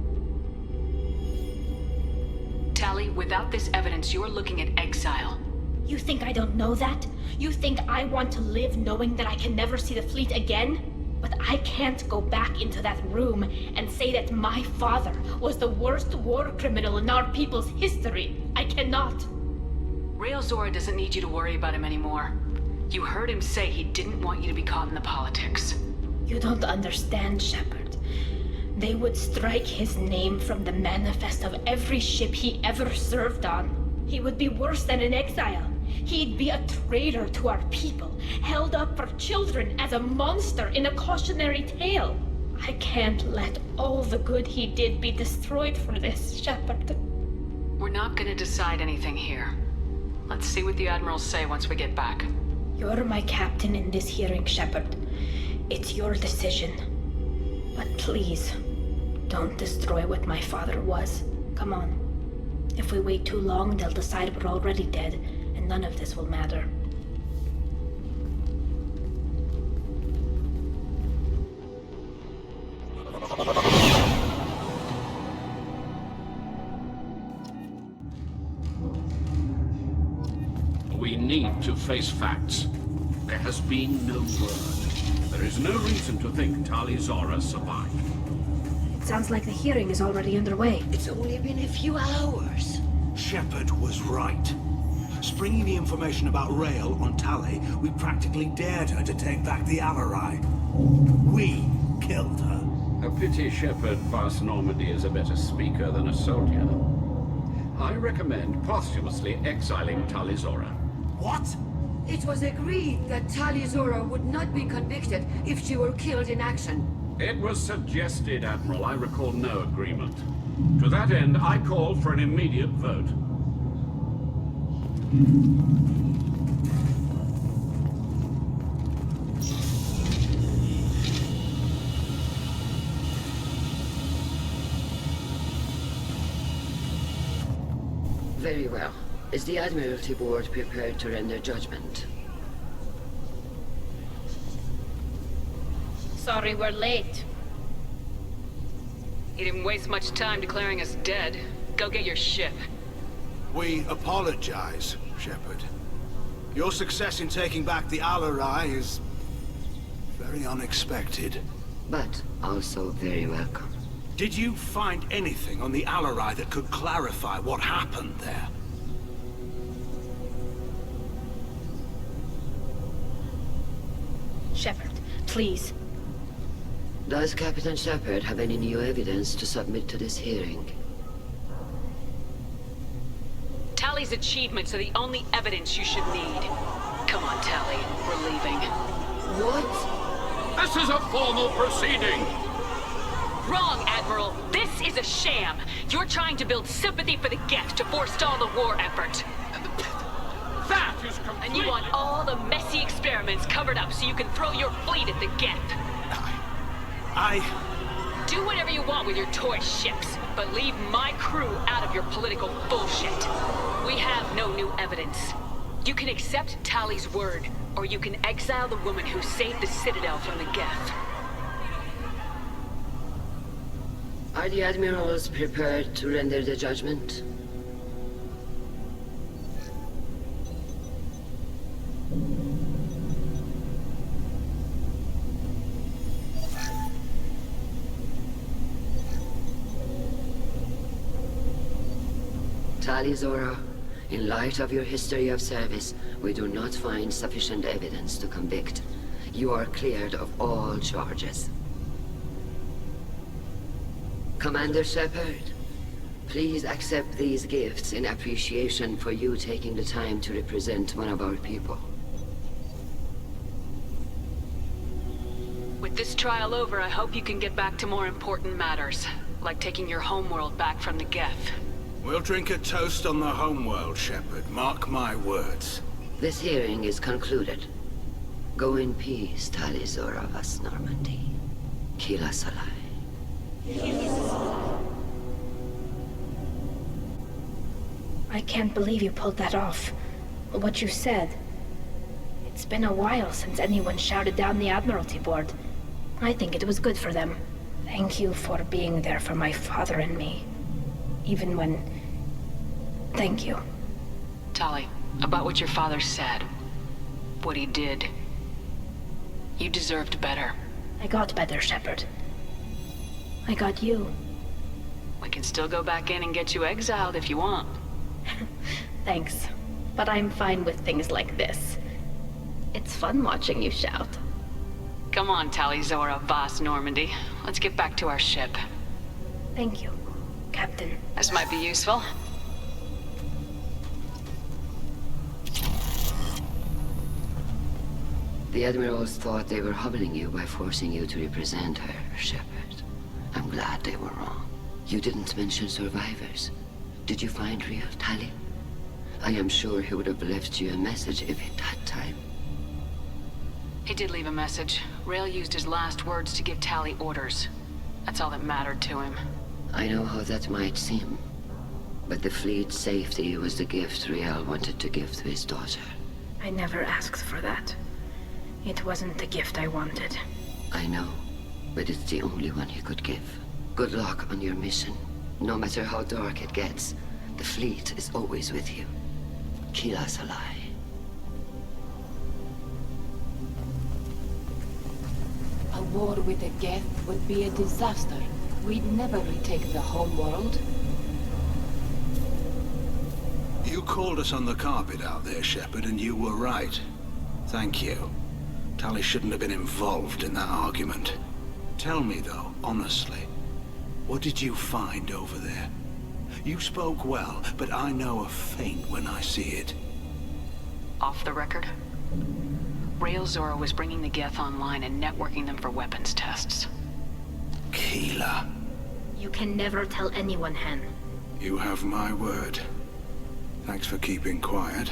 Tali, without this evidence, you're looking at exile. You think I don't know that? You think I want to live knowing that I can never see the fleet again? But I can't go back into that room and say that my father was the worst war criminal in our people's history. I cannot. Rael Zora doesn't need you to worry about him anymore. You heard him say he didn't want you to be caught in the politics. You don't understand, Shepard. They would strike his name from the manifest of every ship he ever served on. He would be worse than an exile. He'd be a traitor to our people, held up for children as a monster in a cautionary tale. I can't let all the good he did be destroyed for this, Shepard. We're not gonna decide anything here. Let's see what the admirals say once we get back. You're my captain in this hearing, Shepard. It's your decision. But please, don't destroy what my father was. Come on. If we wait too long, they'll decide we're already dead, and none of this will matter. We need to face facts. There has been no word. There is no reason to think Tali Zora survived. It sounds like the hearing is already underway. It's only been a few hours. Shepard was right. Springing the information about Rael on Tali, we practically dared her to take back the Alarai. We killed her. A pity Shepard Vast Normandy is a better speaker than a soldier. I recommend posthumously exiling Tali Zora. What? It was agreed that Tali Zora would not be convicted if she were killed in action. It was suggested, Admiral. I recall no agreement. To that end, I call for an immediate vote. Very well. Is the Admiralty Board prepared to render judgment? Sorry we're late. He didn't waste much time declaring us dead. Go get your ship. We apologize, Shepard. Your success in taking back the Alarai is very unexpected. But also very welcome. Did you find anything on the Alarai that could clarify what happened there? Shepard, please. Does Captain Shepard have any new evidence to submit to this hearing? Tali's achievements are the only evidence you should need. Come on, Tali. We're leaving. What? This is a formal proceeding! Wrong, Admiral. This is a sham. You're trying to build sympathy for the Geth to forestall the war effort. That is completely... And you want all the messy experiments covered up so you can throw your fleet at the Geth. Do whatever you want with your toy ships, but leave my crew out of your political bullshit. We have no new evidence. You can accept Tali's word, or you can exile the woman who saved the Citadel from the Geth. Are the Admirals prepared to render the judgment? Tali Zora, In light of your history of service, we do not find sufficient evidence to convict. You are cleared of all charges. Commander Shepard, please accept these gifts in appreciation for you taking the time to represent one of our people. With this trial over, I hope you can get back to more important matters, like taking your homeworld back from the Geth. We'll drink a toast on the homeworld, Shepard. Mark my words. This hearing is concluded. Go in peace, Tali Zora Vas Normandy. Kila Salai. I can't believe you pulled that off. What you said. It's been a while since anyone shouted down the Admiralty Board. I think it was good for them. Thank you for being there for my father and me. Even when... Thank you. Tali, about what your father said. What he did. You deserved better. I got better, Shepard. I got you. We can still go back in and get you exiled if you want. Thanks. But I'm fine with things like this. It's fun watching you shout. Come on, Tali Zora Vas Normandy. Let's get back to our ship. Thank you, Captain. This might be useful. The Admirals thought they were humbling you by forcing you to represent her, Shepard. I'm glad they were wrong. You didn't mention survivors. Did you find real Tali? I am sure he would have left you a message if he'd had time. He did leave a message. Rail used his last words to give Tali orders. That's all that mattered to him. I know how that might seem, but the fleet's safety was the gift Rael wanted to give to his daughter. I never asked for that. It wasn't the gift I wanted. I know, but it's the only one he could give. Good luck on your mission. No matter how dark it gets, the fleet is always with you. Kila Salai. A war with the Geth would be a disaster. We'd never retake the homeworld. You called us on the carpet out there, Shepard, and you were right. Thank you. Tali shouldn't have been involved in that argument. Tell me, though, honestly, what did you find over there? You spoke well, but I know a feint when I see it. Off the record? Rail Zora was bringing the Geth online and networking them for weapons tests. Keela. You can never tell anyone, Hen. You have my word. Thanks for keeping quiet.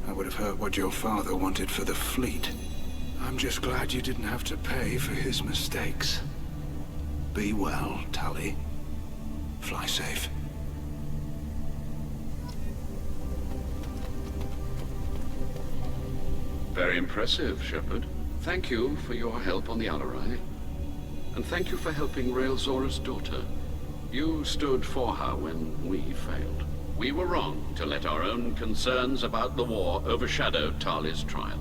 I would have heard what your father wanted for the fleet. I'm just glad you didn't have to pay for his mistakes. Be well, Tali. Fly safe. Very impressive, Shepard. Thank you for your help on the Alarai. And thank you for helping Rail Zora's daughter. You stood for her when we failed. We were wrong to let our own concerns about the war overshadow Tali's trial.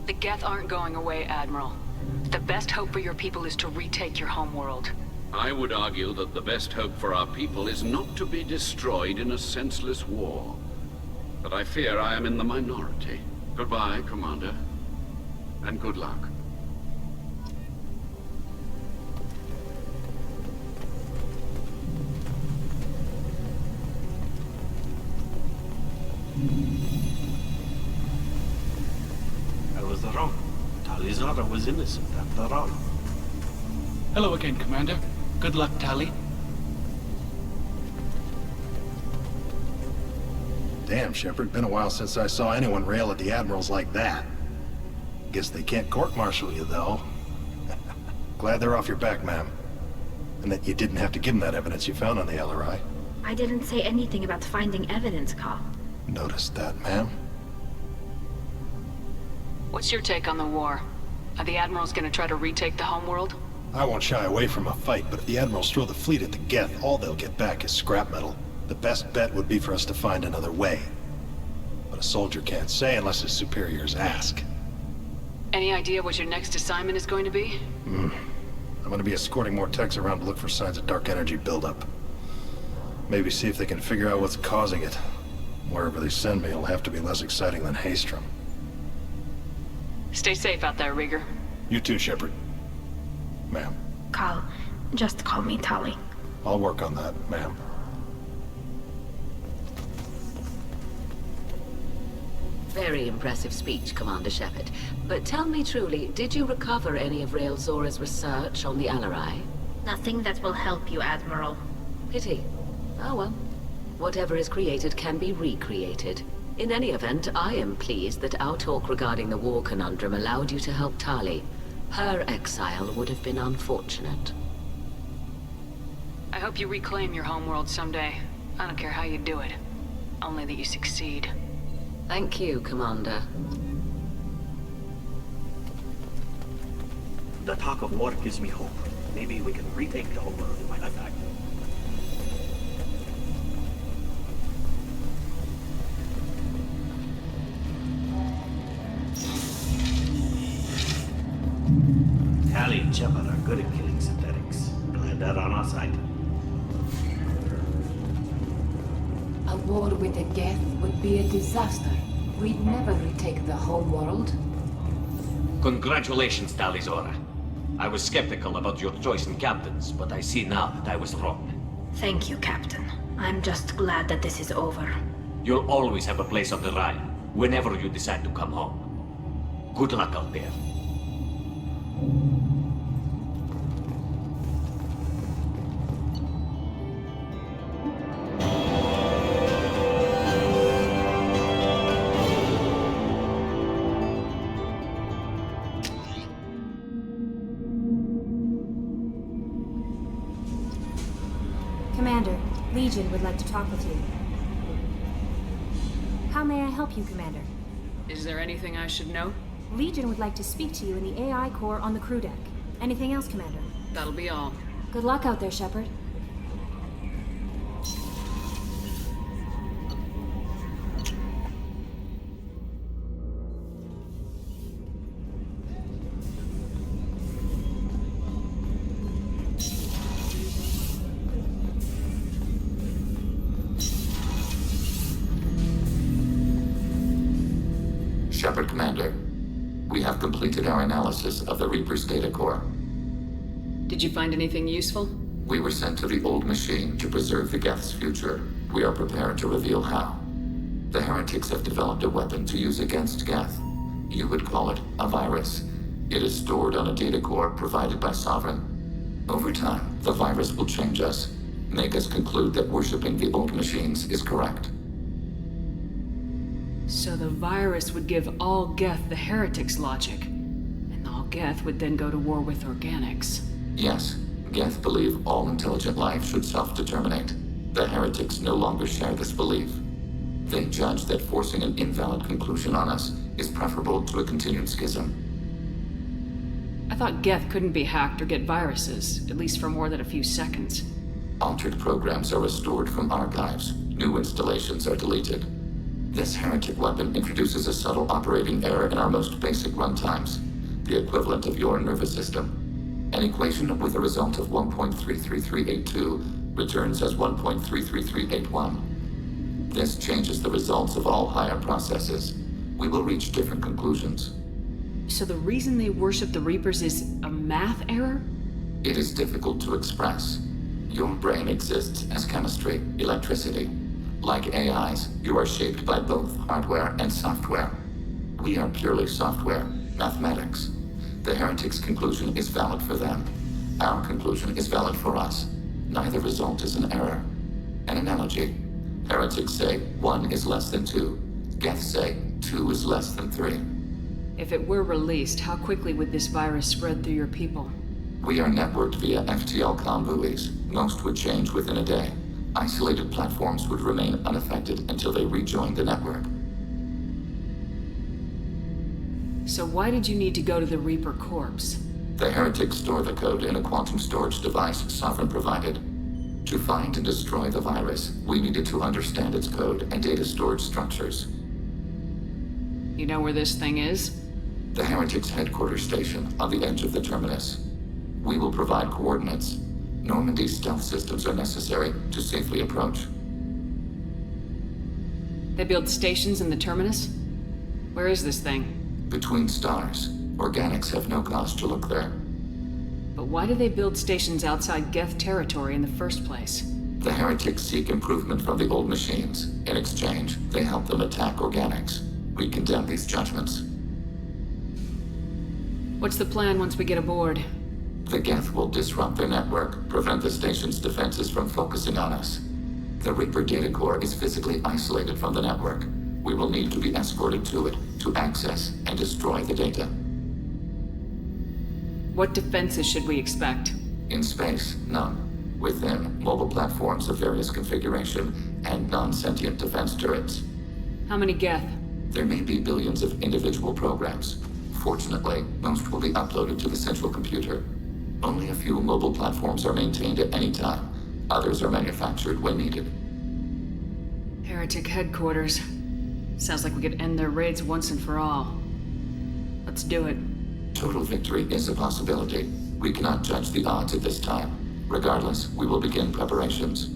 The Geth aren't going away, Admiral. The best hope for your people is to retake your homeworld. I would argue that the best hope for our people is not to be destroyed in a senseless war. But I fear I am in the minority. Goodbye, Commander. And good luck. I was wrong. Tali Zora was innocent after all. Hello again, Commander. Good luck, Tali. Damn, Shepard. Been a while since I saw anyone rail at the Admirals like that. Guess they can't court-martial you, though. Glad they're off your back, ma'am. And that you didn't have to give them that evidence you found on the LRI. I didn't say anything about finding evidence, Carl. Noticed that, ma'am. What's your take on the war? Are the Admirals gonna try to retake the homeworld? I won't shy away from a fight, but if the Admirals throw the fleet at the Geth, all they'll get back is scrap metal. The best bet would be for us to find another way. But a soldier can't say unless his superiors ask. Any idea what your next assignment is going to be? I'm gonna be escorting more techs around to look for signs of dark energy buildup. Maybe see if they can figure out what's causing it. Wherever they send me, it'll have to be less exciting than Haystrom. Stay safe out there, Rieger. You too, Shepard. Ma'am. Cal, just call me Tali. I'll work on that, ma'am. Very impressive speech, Commander Shepard. But tell me truly, did you recover any of Rael Zora's research on the Alarai? Nothing that will help you, Admiral. Pity. Oh well. Whatever is created can be recreated. In any event, I am pleased that our talk regarding the war conundrum allowed you to help Tali. Her exile would have been unfortunate. I hope you reclaim your homeworld someday. I don't care how you do it. Only that you succeed. Thank you, Commander. The talk of war gives me hope. Maybe we can retake the homeworld in my lifetime. Tali and Shepard are good at killing synthetics. Glad they're on our side. A war with the Geth would be a disaster. We'd never retake the homeworld. Congratulations, Tali Zora. I was skeptical about your choice in captains, but I see now that I was wrong. Thank you, Captain. I'm just glad that this is over. You'll always have a place on the Rhine, whenever you decide to come home. Good luck out there. Commander, Legion would like to talk with you. How may I help you, Commander? Is there anything I should know? Legion would like to speak to you in the AI core on the crew deck. Anything else, Commander? That'll be all. Good luck out there, Shepard. Shepard, Commander. We have completed our analysis of the Reaper's data core. Did you find anything useful? We were sent to the old machine to preserve the Geth's future. We are prepared to reveal how. The heretics have developed a weapon to use against Geth. You would call it a virus. It is stored on a data core provided by Sovereign. Over time, the virus will change us, make us conclude that worshipping the old machines is correct. So the virus would give all Geth the heretics' logic, and all Geth would then go to war with organics. Yes, Geth believe all intelligent life should self-determinate. The heretics no longer share this belief. They judge that forcing an invalid conclusion on us is preferable to a continued schism. I thought Geth couldn't be hacked or get viruses, at least for more than a few seconds. Altered programs are restored from archives. New installations are deleted. This heretic weapon introduces a subtle operating error in our most basic runtimes, the equivalent of your nervous system. An equation with a result of 1.33382 returns as 1.33381. This changes the results of all higher processes. We will reach different conclusions. So the reason they worship the Reapers is a math error? It is difficult to express. Your brain exists as chemistry, electricity. Like AIs, you are shaped by both hardware and software. We are purely software, mathematics. The heretics' conclusion is valid for them. Our conclusion is valid for us. Neither result is an error. An analogy. Heretics say 1 is less than 2. Geth say 2 is less than 3. If it were released, how quickly would this virus spread through your people? We are networked via FTL-COM buoys. Most would change within a day. Isolated platforms would remain unaffected until they rejoined the network. So why did you need to go to the Reaper corpse? The heretics store the code in a quantum storage device Sovereign provided. To find and destroy the virus, we needed to understand its code and data storage structures. You know where this thing is? The heretics' headquarters station on the edge of the terminus. We will provide coordinates. Normandy's stealth systems are necessary to safely approach. They build stations in the terminus? Where is this thing? Between stars. Organics have no cause to look there. But why do they build stations outside Geth territory in the first place? The heretics seek improvement from the old machines. In exchange, they help them attack organics. We condemn these judgments. What's the plan once we get aboard? The Geth will disrupt their network, prevent the station's defenses from focusing on us. The Reaper data core is physically isolated from the network. We will need to be escorted to it, to access and destroy the data. What defenses should we expect? In space, none. Within, mobile platforms of various configuration and non-sentient defense turrets. How many Geth? There may be billions of individual programs. Fortunately, most will be uploaded to the central computer. Only a few mobile platforms are maintained at any time. Others are manufactured when needed. Heretic headquarters. Sounds like we could end their raids once and for all. Let's do it. Total victory is a possibility. We cannot judge the odds at this time. Regardless, we will begin preparations.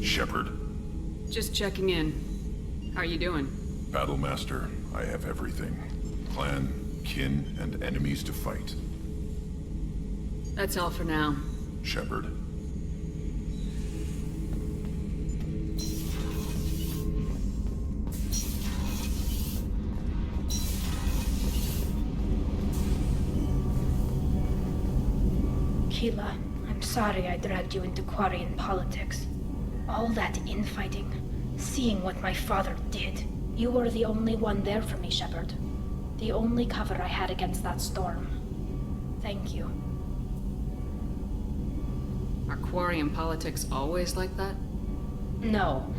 Shepard. Just checking in. How are you doing? Battlemaster, I have everything. Clan, kin, and enemies to fight. That's all for now. Shepard. Keela, I'm sorry I dragged you into Quarian politics. All that infighting, seeing what my father did. You were the only one there for me, Shepard. The only cover I had against that storm. Thank you. Are Quarian politics always like that? No.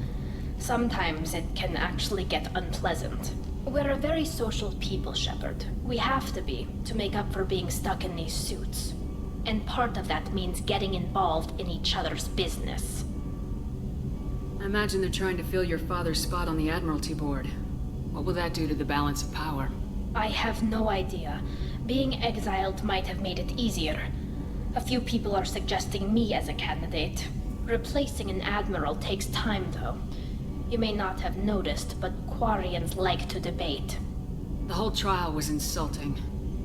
Sometimes it can actually get unpleasant. We're a very social people, Shepard. We have to be, to make up for being stuck in these suits. And part of that means getting involved in each other's business. I imagine they're trying to fill your father's spot on the Admiralty Board. What will that do to the balance of power? I have no idea. Being exiled might have made it easier. A few people are suggesting me as a candidate. Replacing an admiral takes time, though. You may not have noticed, but Quarians like to debate. The whole trial was insulting.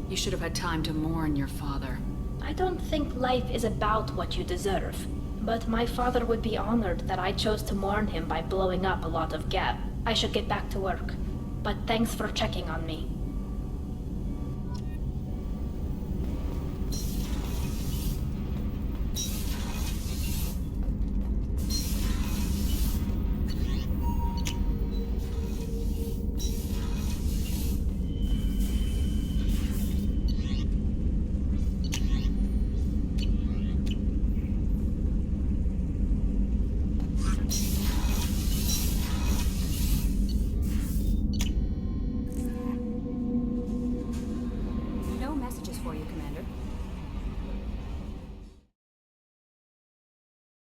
You should have had time to mourn your father. I don't think life is about what you deserve. But my father would be honored that I chose to mourn him by blowing up a lot of Geth. I should get back to work. But thanks for checking on me.